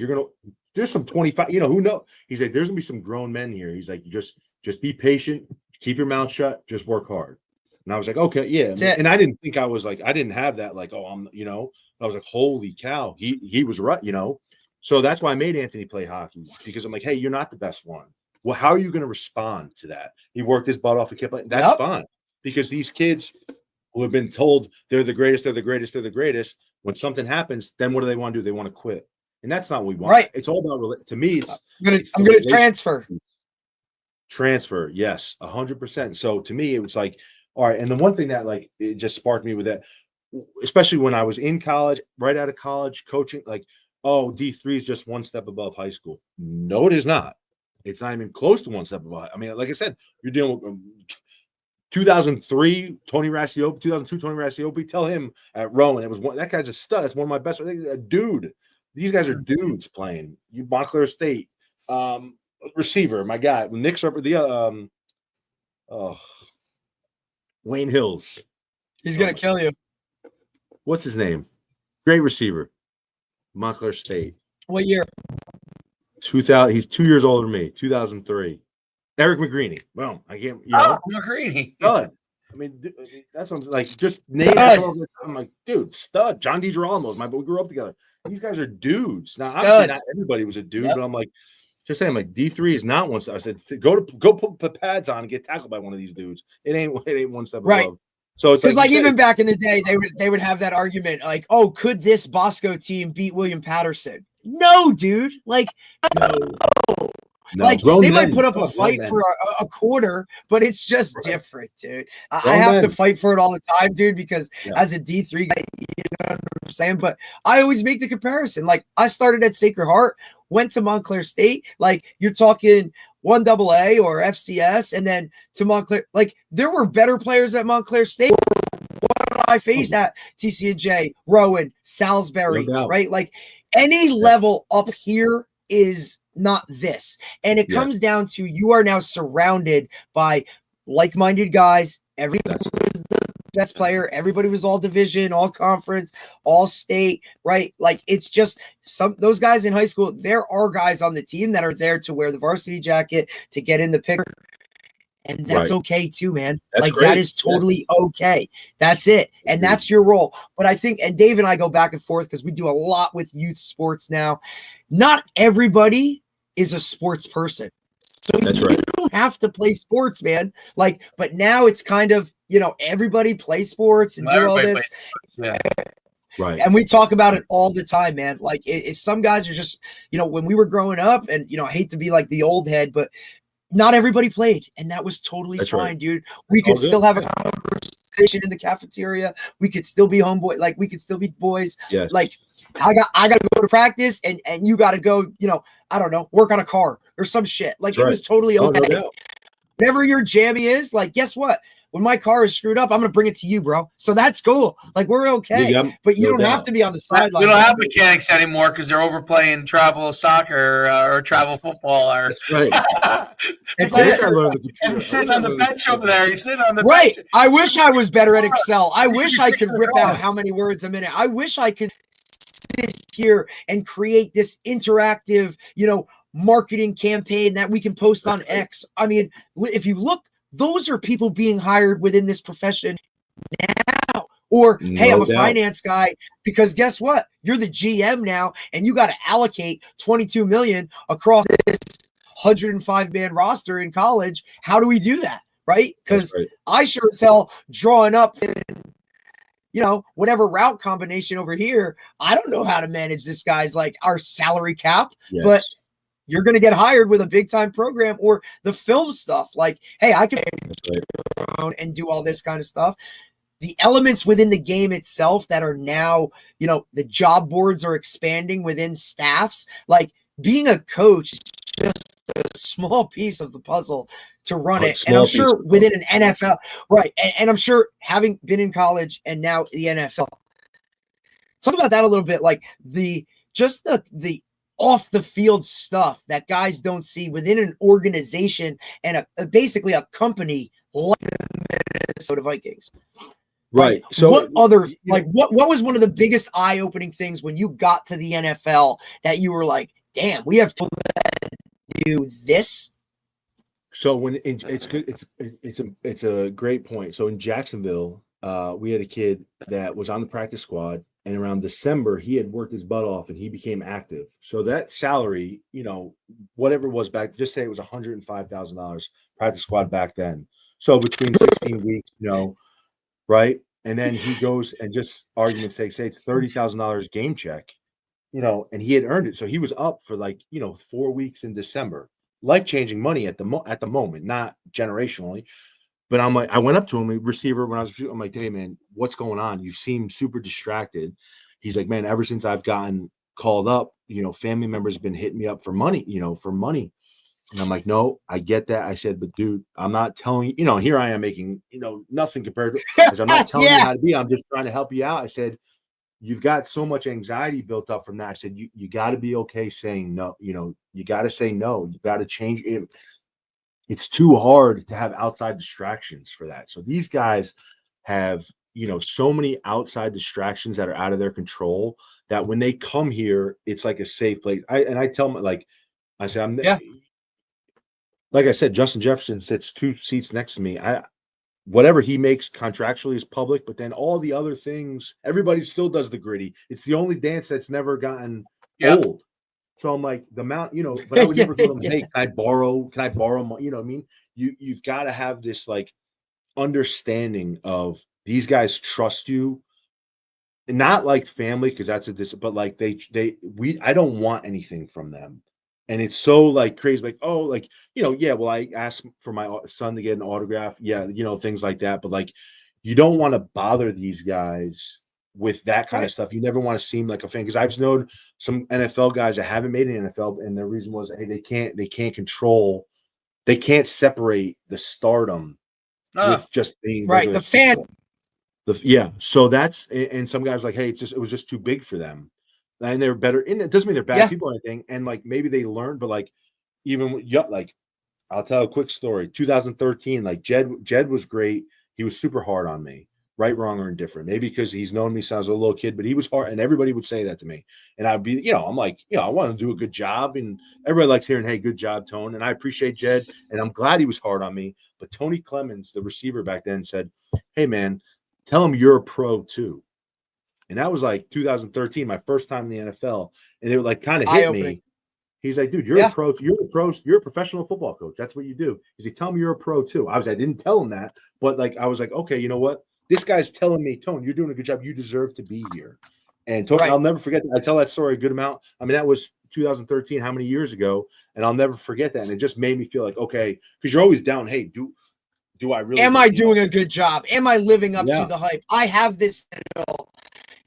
there's some 25, who knows?" He's like, "There's going to be some grown men here." He's like, just be patient, keep your mouth shut, just work hard." And I was like, "Okay, yeah." And I didn't think I didn't have that, like, "Oh, I'm," I was like, "Holy cow." He was right, So that's why I made Anthony play hockey, because I'm like, "Hey, you're not the best one. Well, how are you going to respond to that?" He worked his butt off and kept playing. That's fine, because these kids who have been told they're the greatest, when something happens, then what do they want to do? They want to quit. And that's not what we want. Right. It's all about, to me, I'm going to transfer. Transfer, yes, 100%. So to me, it was like, all right. And the one thing that, like, it just sparked me with that, especially when I was in college, right out of college, coaching, like, oh, D3 is just one step above high school. No, it is not. It's not even close to one step above. I mean, like I said, you're dealing with 2003 Tony Rassiopi, 2002 Tony Rassiopi. Tell him at Rowan, it was that guy's a stud. That's one of my best. A dude. These guys are dudes playing. You Montclair State, receiver, my guy. Nick's up with the Wayne Hills. He's gonna kill you. What's his name? Great receiver, Montclair State. What year? 2000. He's 2 years older than me. 2003. Eric McGreeny. Boom. I can't. McGreeny. Done. mean, that's what I'm like. Just name it. I'm like, dude, stud. John DiGirolamo, we grew up together. These guys are dudes. Now, obviously, not everybody was a dude, but I'm like, just saying, like D3 is not one step. I said, go put pads on and get tackled by one of these dudes. It ain't one step above. So it's like even back in the day, they would have that argument like, oh, could this Bosco team beat William Patterson? No, dude. Like, no. Like they might put up a fight for a quarter, but it's just different, dude. I have to fight for it all the time, dude, because as a D3 guy, you know what I'm saying? But I always make the comparison. Like I started at Sacred Heart, went to Montclair State. Like you're talking 1AA or FCS, and then to Montclair. Like there were better players at Montclair State. What I faced at TCJ, Rowan, Salisbury, right? Like any level up here is not this. And it comes down to you are now surrounded by like-minded guys. Everybody was the best player. Everybody was all division, all conference, all state, right? Like it's just those guys in high school, there are guys on the team that are there to wear the varsity jacket, to get in the picture. And that's okay too, man. That's like great. That is totally okay. That's it. And that's your role. But I think, and Dave and I go back and forth because we do a lot with youth sports now. Not everybody is a sports person. So you don't have to play sports, man. Like, but now it's kind of, you know, everybody plays sports and do all this. Right. And we talk about it all the time, man. Like some guys are just, you know, when we were growing up, and, you know, I hate to be like the old head, but not everybody played, and that was totally fine, dude. We could still have a conversation in the cafeteria. We could still be homeboy, like we could still be boys. Yes. Like I got to go to practice, and you got to go, you know, I don't know, work on a car or some shit. Like it was totally okay. No. Whatever your jammy is, like, guess what? When my car is screwed up, I'm going to bring it to you, bro. So that's cool. Like, we're okay. But you don't have to be on the sideline. We don't have mechanics anymore because they're overplaying travel soccer or travel football. That's right. He's sitting on the bench over there. He's sitting on the bench. I wish I was better at Excel. I wish I could rip out how many words a minute. I wish I could sit here and create this interactive, you know, marketing campaign that we can post on X. I mean, if you look, those are people being hired within this profession now. Or, hey, I'm a finance guy, because guess what? You're the GM now, and you got to allocate $22 million across this 105-man roster in college. How do we do that, right? Because I sure as hell drawing up, you know, whatever route combination over here, I don't know how to manage this guy's, like, our salary cap, but you're going to get hired with a big time program, or the film stuff. Like, hey, I can around and do all this kind of stuff. The elements within the game itself that are now, you know, the job boards are expanding within staffs. Like being a coach is just a small piece of the puzzle to run it. And I'm sure within an NFL, right. And I'm sure having been in college and now the NFL, talk about that a little bit. Like the off the field stuff that guys don't see within an organization and basically a company like the Minnesota Vikings. Right. Like, so what other, like what was one of the biggest eye-opening things when you got to the NFL that you were like, damn, we have to do this? So when it's good, it's a great point. So in Jacksonville, we had a kid that was on the practice squad. And around December, he had worked his butt off and he became active. So that salary, you know, whatever it was back, just say it was $105,000 practice squad back then. So between 16 weeks, you know, right? And then he goes and just argument's sake, say it's $30,000 game check, you know, and he had earned it. So he was up for like, you know, 4 weeks in December. Life-changing money at the moment, not generationally. But I'm like, I went up to him, receiver, I'm like, hey, man, what's going on? You seem super distracted. He's like, man, ever since I've gotten called up, you know, family members have been hitting me up for money, you know, for money. And I'm like, no, I get that. I said, but dude, I'm not telling you know, here I am making, you know, nothing compared to, because I'm not telling you how to be. I'm just trying to help you out. I said, you've got so much anxiety built up from that. I said, you got to be okay saying no. You know, you got to say no. You got to change it. It's too hard to have outside distractions for that. So these guys have, you know, so many outside distractions that are out of their control that when they come here, it's like a safe place. I tell them, like I said, like I said, Justin Jefferson sits 2 seats next to me. whatever he makes contractually is public, but then all the other things, everybody still does the gritty. It's the only dance that's never gotten old. So I'm like, the amount, but I would never go to him, hey, can I borrow money? You know what I mean? You've got to have this like understanding of these guys trust you, not like family, because that's but like I don't want anything from them. And it's so like crazy, like, oh, like, well, I asked for my son to get an autograph. Yeah, things like that. But like, you don't want to bother these guys with that kind of stuff. You never want to seem like a fan, because I've known some NFL guys that haven't made an NFL, and the reason was, hey, they can't separate the stardom with just being right. The fan. So that's, and some guys like, hey, it was just too big for them. And they're better, and it doesn't mean they're bad people or anything. And like, maybe they learned, but like, even like, I'll tell a quick story. 2013, like Jed was great. He was super hard on me, right, wrong, or indifferent. Maybe because he's known me since I was a little kid, but he was hard, and everybody would say that to me. And I'd be, I'm like, I want to do a good job, and everybody likes hearing, hey, good job, Tone. And I appreciate Jed, and I'm glad he was hard on me. But Tony Clemens, the receiver back then, said, hey, man, tell him you're a pro too. And that was like 2013, my first time in the NFL. And it like kind of hit me. He's like, dude, you're a pro. You're a professional football coach. That's what you do. He's like, tell him you're a pro too. I didn't tell him that, but like, I was like, okay, you know what? This guy's telling me, Tone, you're doing a good job. You deserve to be here. And Tony, I'll never forget that. I tell that story a good amount. I mean, that was 2013, how many years ago? And I'll never forget that. And it just made me feel like, okay, because you're always down. Hey, do I really? Am I doing a good job? Am I living up to the hype? I have this,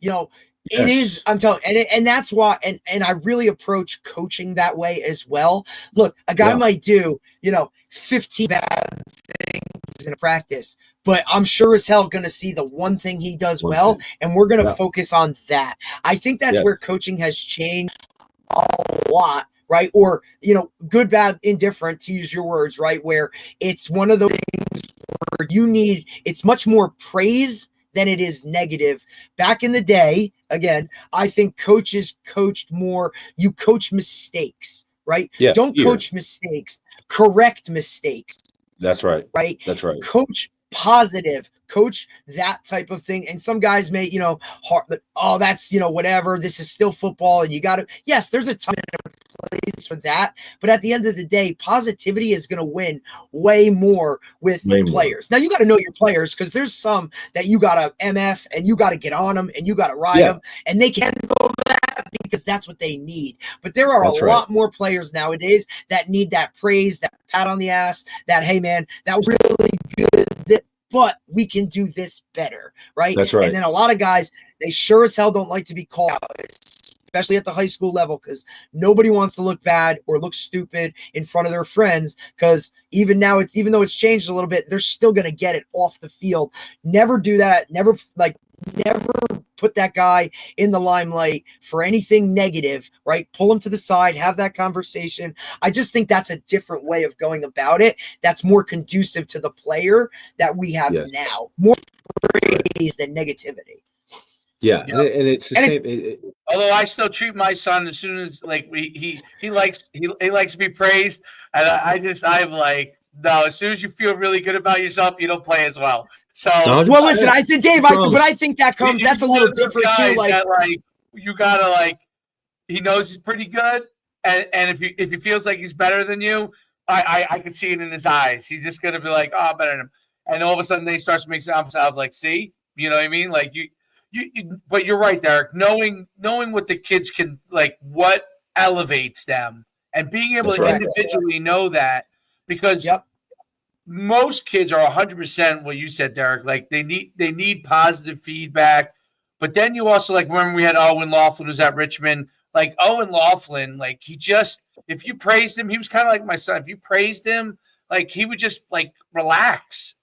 it is, I'm telling you, and that's why, and I really approach coaching that way as well. Look, a guy might do, 15 bad things in a practice, but I'm sure as hell going to see the one thing he does well, and we're going to focus on that. I think that's where coaching has changed a lot, right? Or, good, bad, indifferent, to use your words, right? Where it's one of those things where it's much more praise than it is negative. Back in the day, again, I think coaches coached more. You coach mistakes, right? Yeah, don't coach mistakes, correct mistakes. That's right. Right? That's right. Coach positive, coach that type of thing. And some guys may, heart, oh, that's, whatever. This is still football. And you got to, yes, there's a time and a place for that. But at the end of the day, positivity is going to win way more with players. Now, you got to know your players, because there's some that you got to MF and you got to get on them and you got to ride them, and they can go that because that's what they need. But there are a lot more players nowadays that need that praise, that pat on the ass, that, hey, man, that was really good, but we can do this better, right? That's right. And then a lot of guys, they sure as hell don't like to be called out, especially at the high school level, because nobody wants to look bad or look stupid in front of their friends, because even now, even though it's changed a little bit, they're still going to get it off the field. Never do that. Never put that guy in the limelight for anything negative, right? Pull him to the side, have that conversation. I just think that's a different way of going about it. That's more conducive to the player that we have now. More praise than negativity. Yeah, and it's the same. Although I still treat my son, as soon as like he likes to be praised, and I'm like, no. As soon as you feel really good about yourself, you don't play as well. So well, listen, I said, Dave, but I think that comes. That's a little different too. Like you gotta like, he knows he's pretty good, and if he feels like he's better than you, I can see it in his eyes. He's just gonna be like, oh, I'm better than him, and all of a sudden they start to make sense. I'm like, see, you know what I mean? Like you, but you're right, Derek. Knowing what the kids can, like, what elevates them, and being able to individually know that, because most kids are 100% what you said, Derek. Like they need positive feedback, but then you also, like, remember we had Owen Laughlin who's at Richmond. Like Owen Laughlin, like he just, if you praised him, he was kind of like my son. If you praised him, like he would just like relax.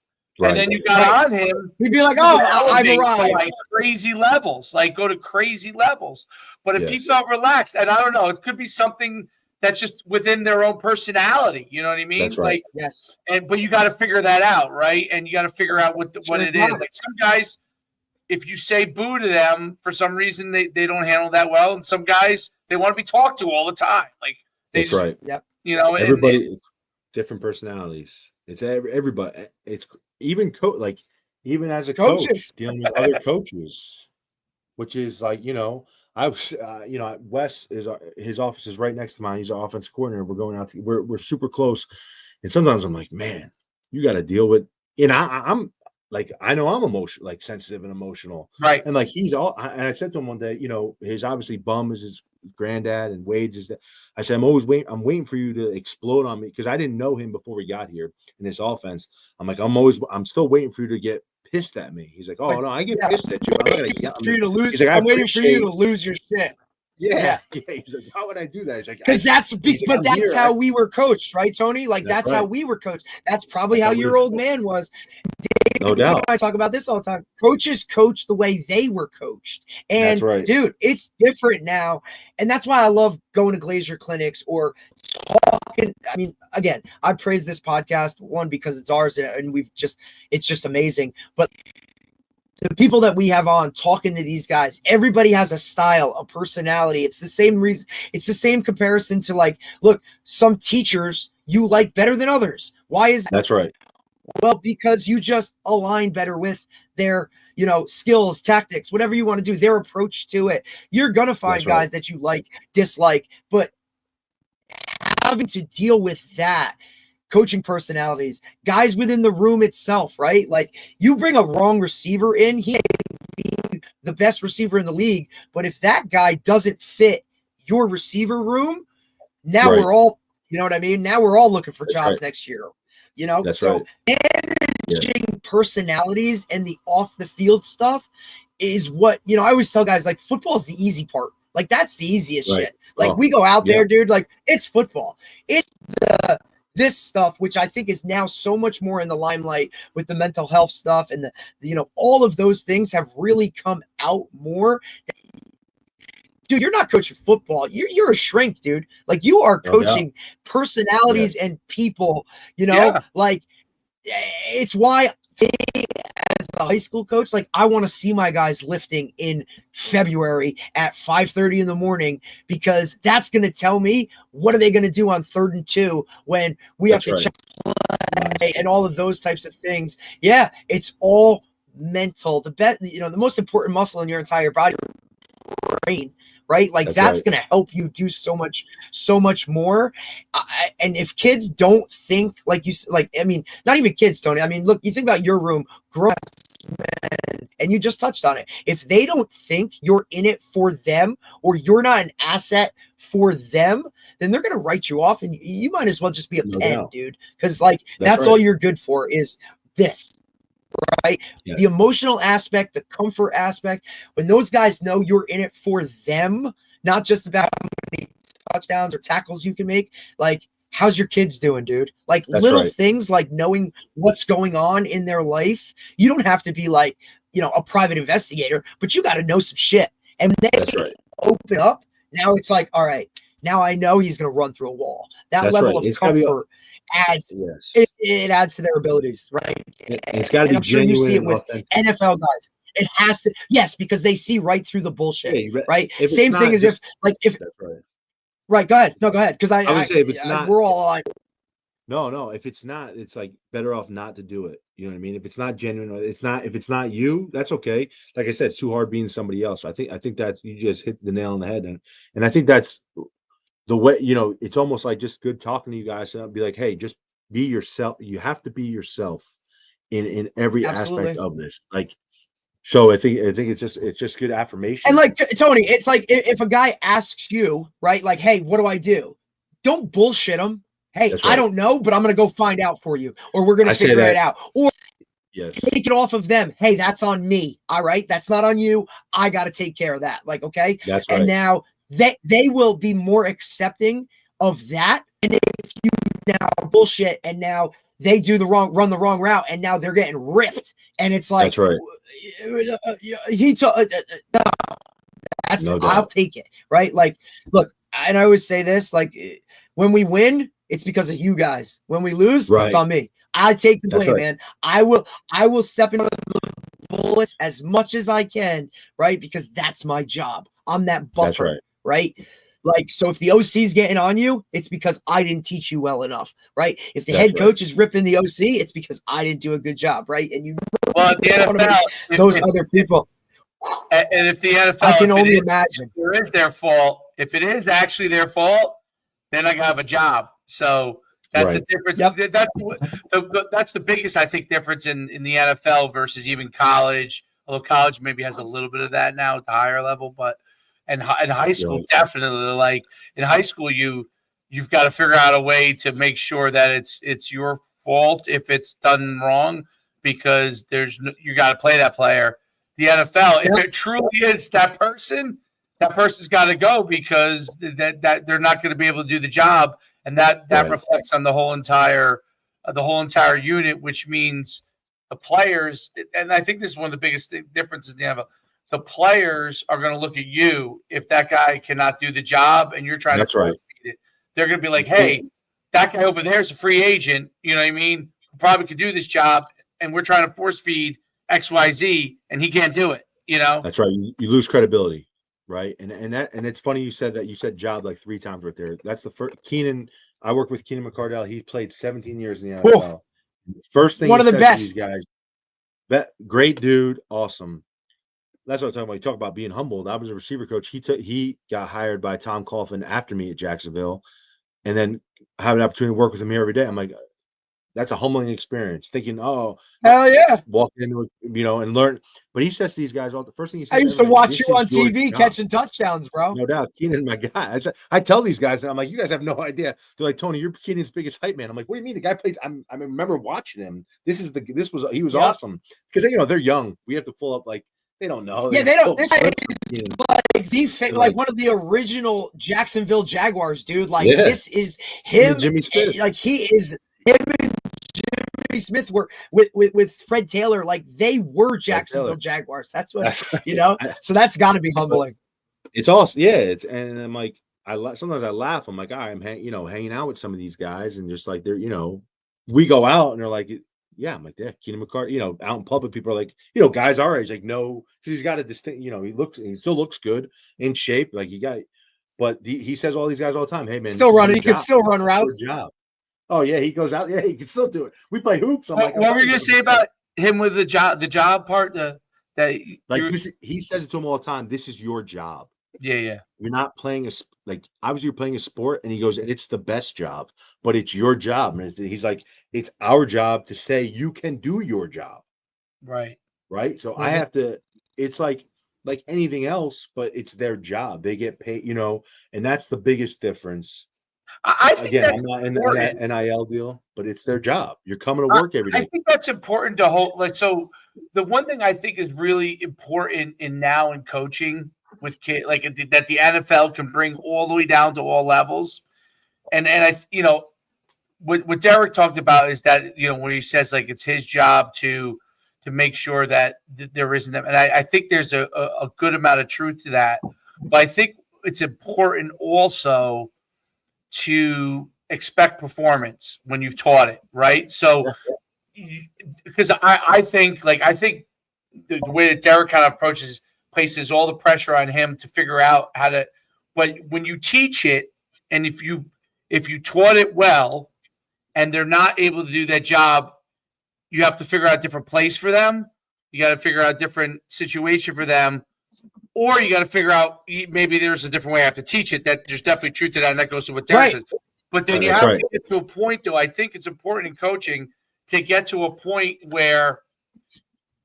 And then you got on him. He'd be like, "Oh, I've arrived." Like crazy levels, like go to crazy levels. But if he felt relaxed, and I don't know, it could be something that's just within their own personality. You know what I mean? That's right. Like, but you got to figure that out, right? And you got to figure out what it is. Like some guys, if you say boo to them for some reason, they don't handle that well, and some guys they want to be talked to all the time. Like that's right. Yep. You know, everybody, different personalities. It's everybody. It's even even as a Coaches. coach dealing with other coaches, which is like, I was, Wes is his office is right next to mine. He's our offense coordinator. We're going out. We're super close, and sometimes I'm like, man, you got to deal with. And I'm like, I know I'm emotional, like sensitive and emotional, Right. and like he's all. And I said to him one day, his obviously bum is his granddad, and Wade's is that. I said, I'm waiting for you to explode on me because I didn't know him before we got here in this offense. I'm like, I'm still waiting for you to get pissed at me. He's like, oh no, I get pissed at you. I'm not gonna yell at for you to lose. He's like, I'm waiting for you to lose your shit. Yeah. He's like, how would I do that? He's like, because that's how we were coached, right, Tony? Like that's how we were coached. That's probably how your old man was. No doubt. I talk about this all the time. Coaches coach the way they were coached. And dude, it's different now. And that's why I love going to Glazier clinics or talking. I mean, again, I praise this podcast, one, because it's ours and it's just amazing. But the people that we have on talking to these guys, everybody has a style, a personality. It's the same reason. It's the same comparison to like, look, some teachers you like better than others. Why is that? That's right. Well, because you just align better with their, skills, tactics, whatever you want to do, their approach to it. You're going to find guys that you like, dislike, but having to deal with that, coaching personalities, guys within the room itself, right? Like you bring a wrong receiver in, he may be the best receiver in the league, but if that guy doesn't fit your receiver room, now we're all, you know what I mean? Now we're all looking for jobs next year, managing personalities and the off the field stuff is what, I always tell guys, like football is the easy part. Like that's the easiest shit. Like we go out there, dude, like it's football. It's this stuff, which I think is now so much more in the limelight with the mental health stuff and all of those things have really come out more. Dude, you're not coaching football. You're a shrink, dude. Like you are coaching personalities and people, like it's why as a high school coach, like I want to see my guys lifting in February at 5:30 in the morning, because that's going to tell me what are they going to do on 3rd and 2 when we have to check play and all of those types of things. Yeah, it's all mental. The most important muscle in your entire body, brain. Right? Like that's going to help you do so much more. And if kids don't think like not even kids, Tony. I mean, look, you think about your room, grown men, and you just touched on it. If they don't think you're in it for them or you're not an asset for them, then they're going to write you off and you might as well just be a pen, dude. Because like that's all you're good for is this. Right? Yeah. The emotional aspect, the comfort aspect, when those guys know you're in it for them, not just about how many touchdowns or tackles you can make, like how's your kids doing, dude? Like little things like knowing what's going on in their life. You don't have to be like, a private investigator, but you got to know some shit. And they open up. Now it's like, all right, now I know he's going to run through a wall. That level of comfort adds it adds to their abilities, right? It's got to be I'm sure you see it with NFL guys. It has to, yes, because they see right through the bullshit, right? Same thing as if right. Go ahead. No, go ahead. Because I would say if it's not, we're all aligned. No. If it's not, it's like better off not to do it. You know what I mean? If it's not genuine, if it's not you, that's okay. Like I said, it's too hard being somebody else. I think that you just hit the nail on the head, and I think that's the way, it's almost like just good talking to you guys and be like, hey, just be yourself. You have to be yourself in every aspect of this. Like, so I think it's just good affirmation. And like, Tony, it's like if a guy asks you, right, like, hey, what do I do? Don't bullshit him. Hey, I don't know, but I'm going to go find out for you, or we're going to figure it out. Or take it off of them. Hey, that's on me. All right. That's not on you. I got to take care of that. Like, okay. That's right. And now they will be more accepting of that. And if you now bullshit and now they run the wrong route and now they're getting ripped. And it's like, that's right. I'll take it. Right. Like, look, and I always say this, like when we win, it's because of you guys. When we lose, it's on me. I take the blame, man. I will step into the bullets as much as I can, right? Because that's my job. I'm that buffer, right? Like, so if the OC's getting on you, it's because I didn't teach you well enough, right? If the That's head coach is ripping the OC, it's because I didn't do a good job, right? And you Well, the want to NFL, make those other people. and if the NFL, I can if only it imagine. is their fault, if it is actually their fault, then I have a job. So that's the Right. difference. Yep. That's the biggest, I think, difference in the NFL versus even college. Although college maybe has a little bit of that now at the higher level, but in high school, Right. definitely. Like in high school, you've got to figure out a way to make sure that it's your fault if it's done wrong, because you got to play that player. The NFL, if it truly is that person's got to go, because that they're not going to be able to do the job, and that Right. reflects on the whole entire unit, which means the players. And I think this is one of the biggest differences in the NFL. The players are going to look at you if that guy cannot do the job, and you're trying That's to force right. feed it. They're going to be like, "Hey, that guy over there is a free agent. You know what I mean? Who probably could do this job, and we're trying to force feed XYZ, and he can't do it." You know? That's right. You lose credibility, right? And it's funny you said that. You said job like 3 times right there. That's the first. Keenan, I work with Keenan McCardell. He played 17 years in the NFL. First thing One he of the says to best. these guys, great dude, awesome. That's what I'm talking about. You talk about being humbled. I was a receiver coach. He got hired by Tom Coughlin after me at Jacksonville, and then I have an opportunity to work with him here every day. I'm like, that's a humbling experience. Thinking, oh, Hell yeah. walking into and learn. But he says to these guys, the first thing he says, I used to watch this you is on your TV job. catching touchdowns, bro. No doubt. Keenan, my guy. I tell these guys, and I'm like, you guys have no idea. They're like, Tony, you're Keenan's biggest hype man. I'm like, what do you mean? The guy played. I remember watching him. He was Yep. awesome, because they're young. We have to pull up, like, they don't know. Yeah, they don't. This Keenan. like one of the original Jacksonville Jaguars, dude. Like, Yeah. this is him. Jimmy Smith. Like, he is him and Jimmy Smith were with Fred Taylor. Like, they were Jacksonville Jaguars. That's what you know. So that's got to be humbling. It's awesome. Yeah. And I'm like, sometimes I laugh. I'm like, all right, I'm hanging out with some of these guys, and just like they're, we go out and they're like, yeah, I'm like, yeah, Keenan McCarthy, out in public, people are like, guys our age, like, no, because he's got a distinct, he still looks good, in shape, like but he says all these guys all the time, hey man, Still running, he can still run routes. Job. Oh yeah, he goes out, yeah, he can still do it. We play hoops. What were you gonna say about him with the job part? He says it to him all the time. This is your job. Yeah. You're not playing obviously you're playing a sport, and he goes, it's the best job, but it's your job. And he's like, it's our job to say you can do your job. Right. So I have to, it's like anything else, but it's their job. They get paid, and that's the biggest difference. I think Again, that's I'm not in important. the NIL deal, but it's their job. You're coming to work every day. I think that's important to hold. So the one thing I think is really important in coaching with kids, like that the NFL can bring all the way down to all levels. And I, what Derek talked about is that, when he says like it's his job to make sure that there isn't them. And I think there's a good amount of truth to that. But I think it's important also to expect performance when you've taught it, right? So, because I think the way that Derek kind of places all the pressure on him to figure out how to, but when you teach it, and if you taught it well and they're not able to do that job, you have to figure out a different place for them. You got to figure out a different situation for them, or you got to figure out maybe there's a different way I have to teach it. That there's definitely truth to that, and that goes to what Derek says. But then you have to get to a point, though. I think it's important in coaching to get to a point where,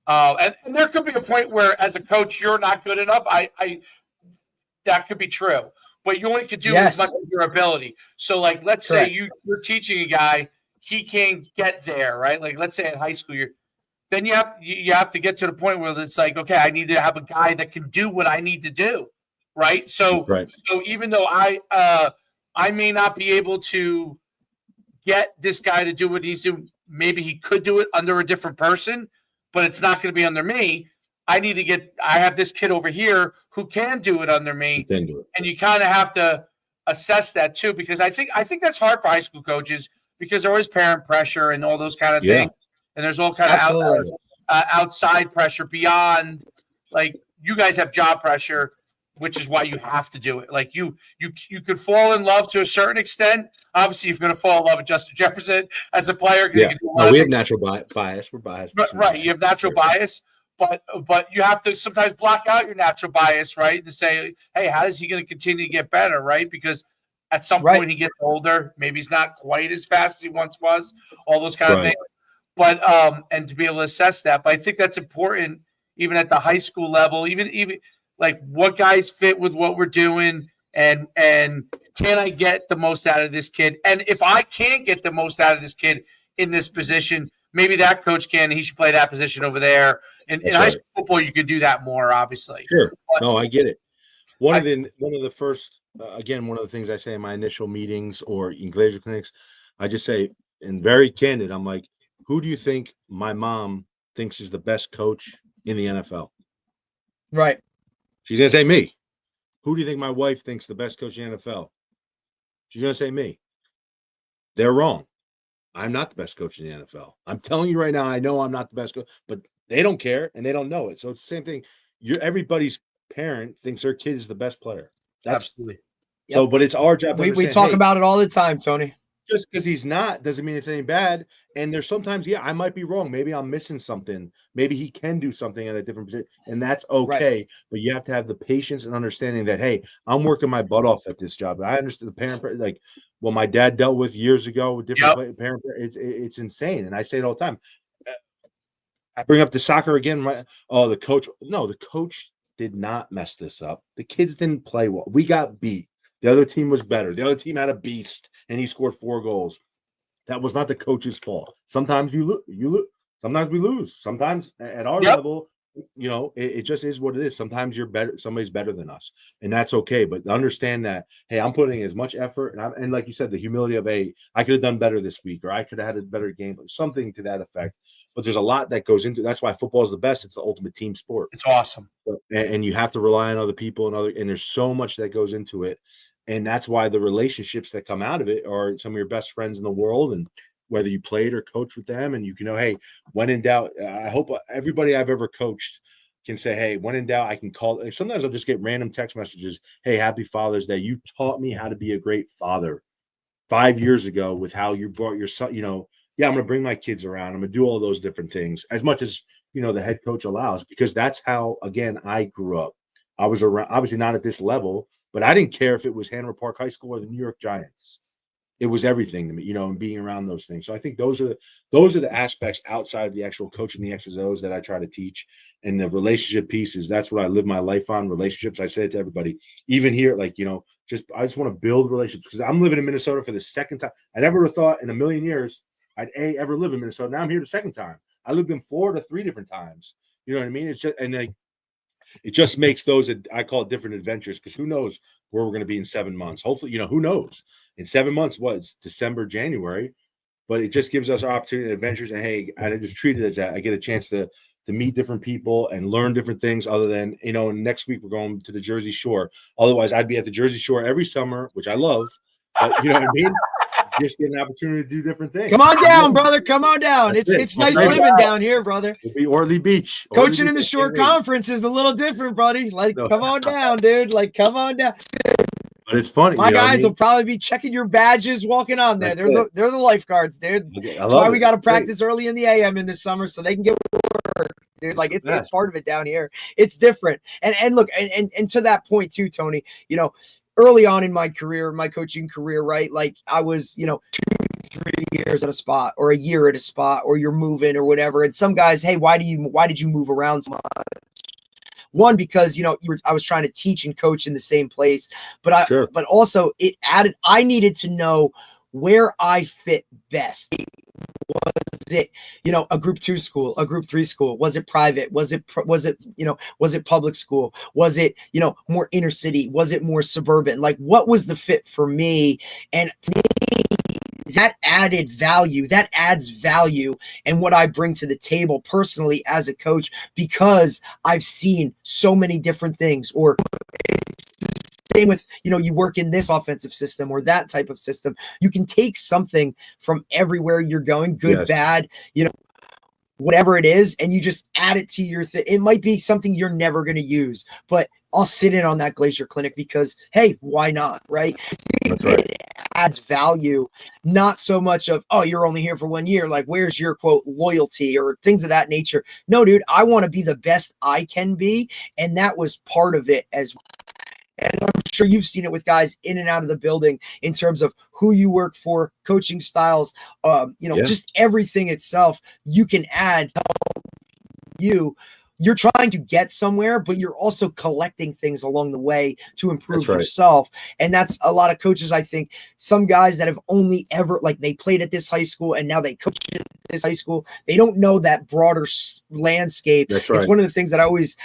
and there could be a point where, as a coach, you're not good enough. That could be true, but you only could do as much as your ability. So, like, let's say you're teaching a guy, he can't get there, right? Like, let's say in high school, then you have to get to the point where it's like, okay, I need to have a guy that can do what I need to do, right? So even though I may not be able to get this guy to do what he's doing, maybe he could do it under a different person, but it's not going to be under me. I have this kid over here who can do it under me, and you kind of have to assess that too, because I think that's hard for high school coaches, because there is parent pressure and all those kind of things. And there's all kind of outside pressure beyond, like, you guys have job pressure. which is why you have to do it. Like you could fall in love to a certain extent. Obviously, if you're going to fall in love with Justin Jefferson as a player, because Yeah. No, we have natural bias. We're biased. Right, you have natural bias, but you have to sometimes block out your natural bias, right? To say, hey, how is he going to continue to get better, right? Because at some point he gets older, maybe he's not quite as fast as he once was, all those kind of things. But and to be able to assess that, but I think that's important, even at the high school level, even like what guys fit with what we're doing, and can I get the most out of this kid? And if I can't get the most out of this kid in this position, maybe that coach can. He should play that position over there. In high school football, you could do that more, obviously. Sure. No, I get it. One of the first, again, one of the things I say in my initial meetings or in Glacier clinics, I just say, and very candid, I'm like, who do you think my mom thinks is the best coach in the NFL? Right. She's going to say me. Who do you think my wife thinks the best coach in the NFL? She's going to say me. They're wrong. I'm not the best coach in the NFL. I'm telling you right now, I know I'm not the best coach, but they don't care and they don't know it. So it's the same thing. Everybody's parent thinks their kid is the best player. Absolutely. So, but it's our job. We talk about it all the time, Tony. Just because he's not doesn't mean it's any bad. And there's sometimes, I might be wrong. Maybe I'm missing something. Maybe he can do something at a different position, and that's okay. Right. But you have to have the patience and understanding that, hey, I'm working my butt off at this job. I understand the parent, like what my dad dealt with years ago with different parent. It's insane, and I say it all the time. I bring up the soccer again. Right? Oh, the coach. No, the coach did not mess this up. The kids didn't play well. We got beat. The other team was better. The other team had a beast, and he scored 4 goals. That was not the coach's fault. Sometimes you lose. Sometimes we lose. Sometimes at our level, it just is what it is. Sometimes you're better. Somebody's better than us, and that's okay. But understand that, hey, I'm putting as much effort, and like you said, the humility of, hey, I could have done better this week, or I could have had a better game, something to that effect. But there's a lot that goes into. That's why football is the best. It's the ultimate team sport. It's awesome, and you have to rely on other people and there's so much that goes into it. And that's why the relationships that come out of it are some of your best friends in the world. And whether you played or coached with them, and you can know, hey, when in doubt, I hope everybody I've ever coached can say, hey, when in doubt, I can call. Sometimes I'll just get random text messages. Hey, happy Father's Day. You taught me how to be a great father 5 years ago with how you brought your son, I'm going to bring my kids around. I'm going to do all those different things as much as, the head coach allows, because that's how, again, I grew up. I was around, obviously not at this level, but I didn't care if it was Hanover Park High School or the New York Giants. It was everything to me, and being around those things. So I think those are the aspects outside of the actual coaching, the X's and O's, that I try to teach. And the relationship pieces, that's what I live my life on. Relationships. I say it to everybody, even here, I just want to build relationships, because I'm living in Minnesota for the second time. I never would have thought in a million years I'd ever live in Minnesota. Now I'm here the second time. I lived in Florida 3 different times. You know what I mean? It's just, it just makes those, I call it, different adventures, because who knows where we're going to be in 7 months. Hopefully, who knows? In 7 months, it's December, January, but it just gives us our opportunity and adventures. And hey, I just treat it as that. I get a chance to meet different people and learn different things, other than, next week we're going to the Jersey Shore. Otherwise, I'd be at the Jersey Shore every summer, which I love, but you know what I mean? Just get an opportunity to do different things. Come on down, brother. Come on down. It's nice living down here, brother. It'll be Orly Beach. Coaching in the Shore Conference is a little different, buddy. Come on down, dude. Come on down. But it's funny. My guys will probably be checking your badges walking on there. They're the lifeguards, dude. That's why we got to practice early in the AM in the summer, so they can get work, dude. It's part of it down here. It's different. And look, and to that point too, Tony, early on in my career, my coaching career, right? I was, 2-3 years at a spot, or a year at a spot, or you're moving or whatever. And some guys, hey, why did you move around so much? One, because, I was trying to teach and coach in the same place, but but also it added, I needed to know where I fit best. Was it, a group 2 school, a group 3 school? Was it private? Was it public school? Was it, more inner city? Was it more suburban? What was the fit for me? And to me, that added value, that adds value in what I bring to the table personally as a coach, because I've seen so many different things. Or same with, you work in this offensive system or that type of system. You can take something from everywhere you're going, good, bad, whatever it is, and you just add it to your thing. It might be something you're never going to use, but I'll sit in on that Glacier Clinic because, hey, why not, right? That's right. It adds value, not so much of, oh, you're only here for 1 year. Like, where's your quote loyalty or things of that nature? No, dude, I want to be the best I can be. And that was part of it as well. And I'm sure you've seen it with guys in and out of the building in terms of who you work for, coaching styles, just everything itself. You can add you're trying to get somewhere, but you're also collecting things along the way to improve yourself. And that's a lot of coaches. I think some guys that have only ever, like, they played at this high school and now they coach at this high school. They don't know that broader landscape. That's right. It's one of the things that I always,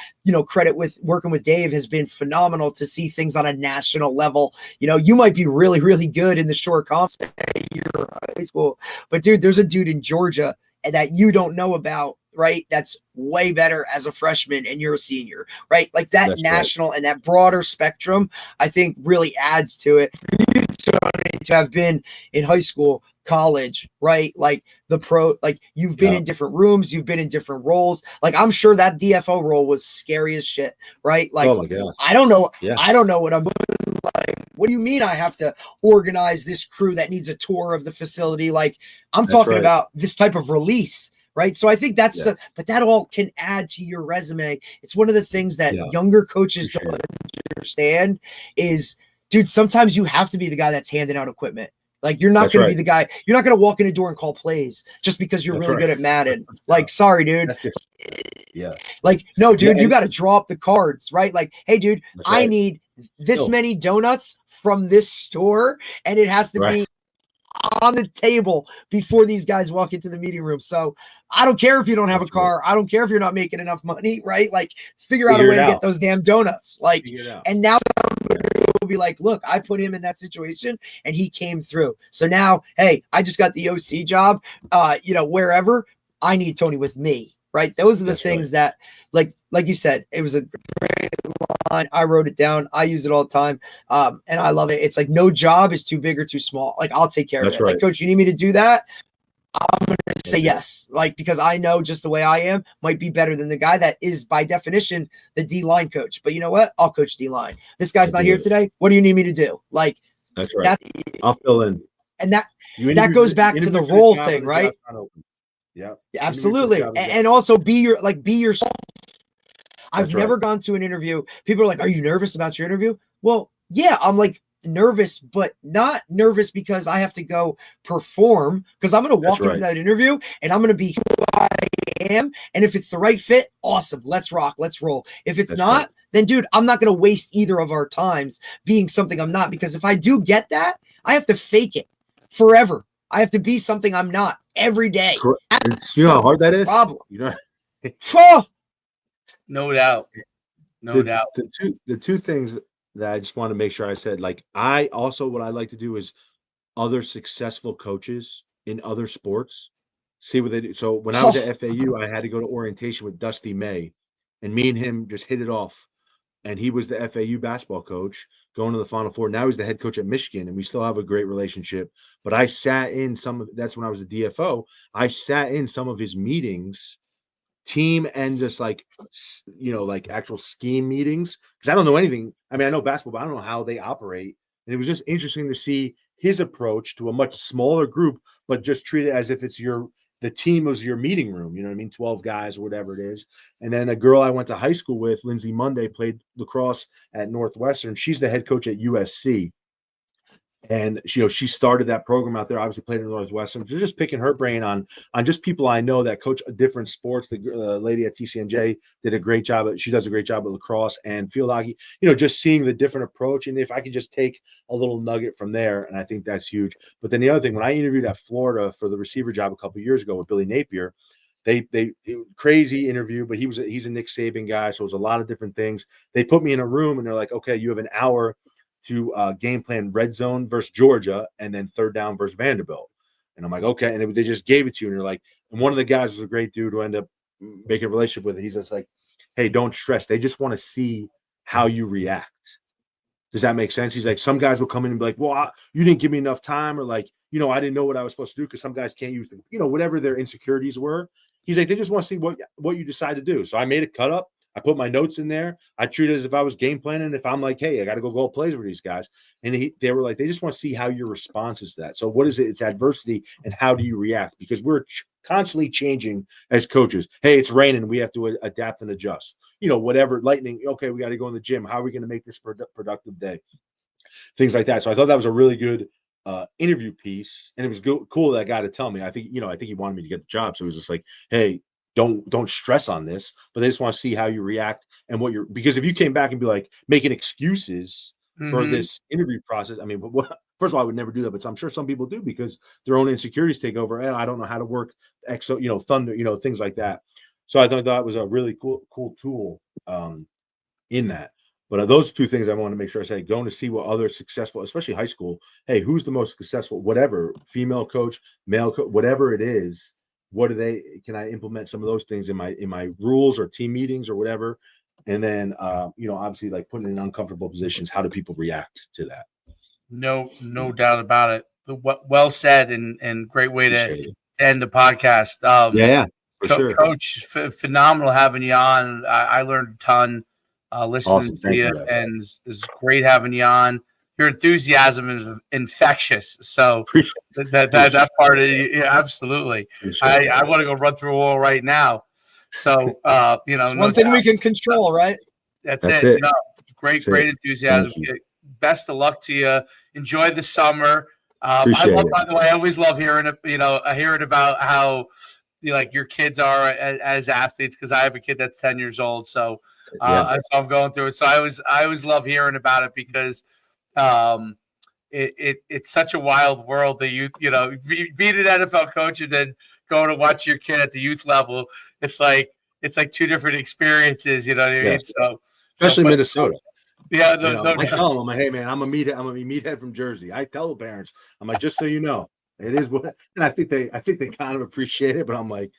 credit with working with Dave has been phenomenal to see things on a national level. You might be really, really good in the short comps at your high school, but dude, there's a dude in Georgia that you don't know about, right? That's way better as a freshman and you're a senior, right? Like that That's national and that broader spectrum, I think really adds to it. For you to have been in high school, college, right? Like the pro, like you've been in different rooms, you've been in different roles. Like I'm sure that DFO role was scary as shit, right? Like, oh my God. I don't know. Yeah. I don't know what I'm doing. Like, what do you mean I have to organize this crew that needs a tour of the facility? Like I'm talking about this type of release. Right. So I think that's, but that all can add to your resume. It's one of the things that younger coaches don't understand is, dude, sometimes you have to be the guy that's handing out equipment. Like you're not going to be the guy. You're not going to walk in a door and call plays just because you're really good at Madden. Like, sorry, dude. Yeah. Like, no, dude, you got to draw up the cards, right? Like, hey, dude, I need this many donuts from this store, and it has to be on the table before these guys walk into the meeting room. So I don't care if you don't have a car. I don't care if you're not making enough money, right? Like figure out a way to get those damn donuts. Like, and now will be like, look, I put him in that situation and he came through. So now, hey, I just got the OC job, wherever. I need Tony with me, right? Those are the things that, like you said, it was a great line. I wrote it down. I use it all the time. And I love it. It's like no job is too big or too small. Like I'll take care of it. Like, coach, you need me to do that? I'm going to say yes. Like, because I know just the way I am might be better than the guy that is by definition the D-line coach. But you know what? I'll coach D-line. This guy's not here today. What do you need me to do? Like, that's right. I'll fill in. And that goes back to the role thing, right? Yeah, absolutely. And also be yourself. I've never gone to an interview. People are like, are you nervous about your interview? Well, yeah, I'm like nervous, but not nervous because I have to go perform, because I'm going to walk into that interview and I'm going to be who I am. And if it's the right fit, awesome. Let's rock. Let's roll. If it's not, then dude, I'm not going to waste either of our times being something I'm not, because if I do get that, I have to fake it forever. I have to be something I'm not every day. You know how hard that is? Problem. No doubt. No doubt. The two things that I just want to make sure I said, like, I also, what I like to do is other successful coaches in other sports, see what they do. So when I was at FAU, I had to go to orientation with Dusty May, and me and him just hit it off. And he was the FAU basketball coach going to the Final Four. Now he's the head coach at Michigan, and we still have a great relationship. But I sat in that's when I was a DFO. I sat in some of his meetings, team and just like actual scheme meetings, because I don't know anything. I mean, I know basketball, but I don't know how they operate. And it was just interesting to see his approach to a much smaller group, but just treat it as if it's the team was your meeting room, you know what I mean? 12 guys or whatever it is. And then a girl I went to high school with, Lindsay Monday, played lacrosse at Northwestern. She's the head coach at USC. And she started that program out there, obviously played in Northwestern. So just picking her brain on just people I know that coach different sports. The lady at TCNJ did a great job. She does a great job at lacrosse and field hockey, just seeing the different approach. And if I could just take a little nugget from there, and I think that's huge. But then the other thing, when I interviewed at Florida for the receiver job a couple of years ago with Billy Napier, they crazy interview, but he's a Nick Saban guy. So it was a lot of different things. They put me in a room and they're like, okay, you have an hour to game plan red zone versus Georgia and then third down versus Vanderbilt. And I'm like, okay. And they just gave it to you. And you're like, and one of the guys was a great dude who ended up making a relationship with it. He's just like, hey, don't stress. They just want to see how you react. Does that make sense? He's like, some guys will come in and be like, well, you didn't give me enough time, or like, I didn't know what I was supposed to do, because some guys can't use whatever their insecurities were. He's like, they just want to see what you decide to do. So I made a cut up. I put my notes in there. I treat it as if I was game planning. If I'm like, hey, I got to go plays with these guys. And they were like, they just want to see how your response is to that. So what is it? It's adversity. And how do you react? Because we're constantly changing as coaches. Hey, it's raining. We have to adapt and adjust. Whatever, lightning. Okay, we got to go in the gym. How are we going to make this productive day? Things like that. So I thought that was a really good interview piece. And it was cool that guy to tell me. I think he wanted me to get the job. So he was just like, hey, don't stress on this, but they just want to see how you react and because if you came back and be like making excuses for this interview process, I mean, first of all, I would never do that, but I'm sure some people do because their own insecurities take over. I don't know how to work thunder, things like that. So I thought that was a really cool tool in that. But those two things I want to make sure I say, going to see what other successful, especially high school, hey, who's the most successful, whatever, female coach, male coach, whatever it is. Can I implement some of those things in my rules or team meetings or whatever? And then, obviously like putting in uncomfortable positions, how do people react to that? No doubt about it. Well said and great way to end the podcast. Yeah, for sure. Coach, phenomenal having you on. I learned a ton listening to you, and it's great having you on. Your enthusiasm is infectious. So that part of it, yeah, absolutely. I want to go run through a wall right now. So it's one thing we can control, right? That's it. Great enthusiasm. Best of luck to you. Enjoy the summer. By the way, I always love hearing about how your kids are as athletes, because I have a kid that's 10 years old. So I'm going through it. So I always love hearing about it because it's such a wild world that being an NFL coach and then going to watch your kid at the youth level. It's like two different experiences. You know what I mean? Yes. Especially Minnesota. Yeah, I tell them, I'm like, hey man, I'm a meathead from Jersey. I tell the parents, I'm like, just so you know, it is what, and I think they kind of appreciate it, but I'm like,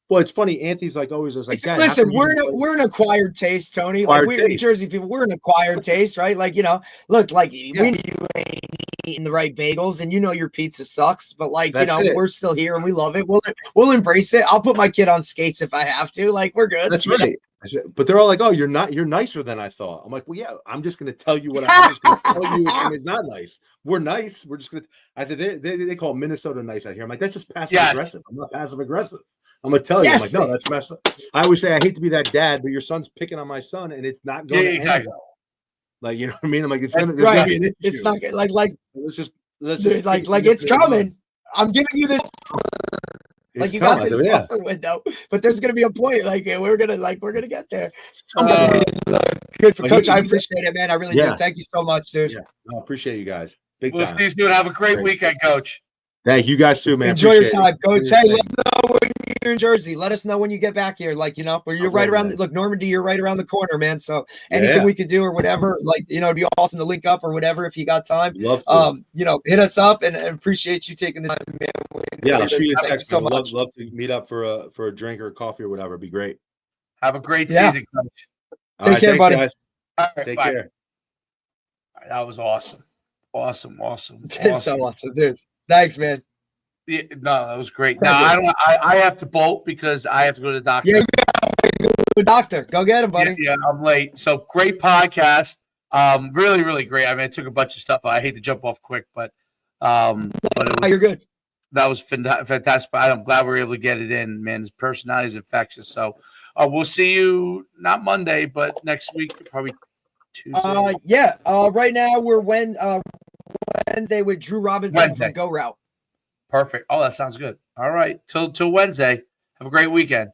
well, it's funny. Anthony's like always was like, listen, we're an acquired taste, Tony. We're Jersey people. We're an acquired taste, right? we ain't eating the right bagels, and your pizza sucks, but we're still here and we love it. We'll embrace it. I'll put my kid on skates if I have to. We're good. That's right. But they're all like, oh, you're nicer than I thought. I'm like, well, yeah, I'm just going to tell you I'm just going to tell you it's not nice. We're nice. We're just going to, I said, they call Minnesota nice out here. I'm like, that's just passive aggressive. I'm not passive aggressive. I'm going to tell you. I'm like, no, that's messed up. I always say, I hate to be that dad, but your son's picking on my son and it's not going to end well. You know what I mean? I'm like, it's going to be an issue. It's not let's just it's coming. I'm giving you this. You got this buffer window, but there's gonna be a point. We're gonna get there. Good for Coach. I appreciate it, man. I really do. Thank you so much, dude. Yeah, I appreciate you guys. We'll see you soon. Have a great weekend, Coach. Thank you guys too, man. Enjoy your time, Coach. Hey, let us know when you're in Jersey. Let us know when you get back here. Where you're right around. Look, Normandy, you're right around the corner, man. So anything we could do or whatever, it'd be awesome to link up or whatever if you got time. Love to. Hit us up and appreciate you taking the time, man. Yeah, I'll shoot you a text. So much. Love to meet up for a drink or a coffee or whatever. It'd be great. Have a great season, Coach. Take care, buddy. Guys. All right, Take care. All right, that was awesome. Awesome. It's so awesome, dude. Thanks, man. Yeah, no, that was great. Now I have to bolt because I have to go to the doctor. Yeah, go to the doctor. Go get him, buddy. Yeah, I'm late. So great podcast. Really, really great. I mean, I took a bunch of stuff. I hate to jump off quick, but you're good. That was fantastic. I'm glad we were able to get it in, man. His personality is infectious. So we'll see you not Monday, but next week, probably Tuesday. Right now we're Wednesday with Drew Robinson from Go Route. Perfect. Oh, that sounds good. All right. Till Wednesday. Have a great weekend.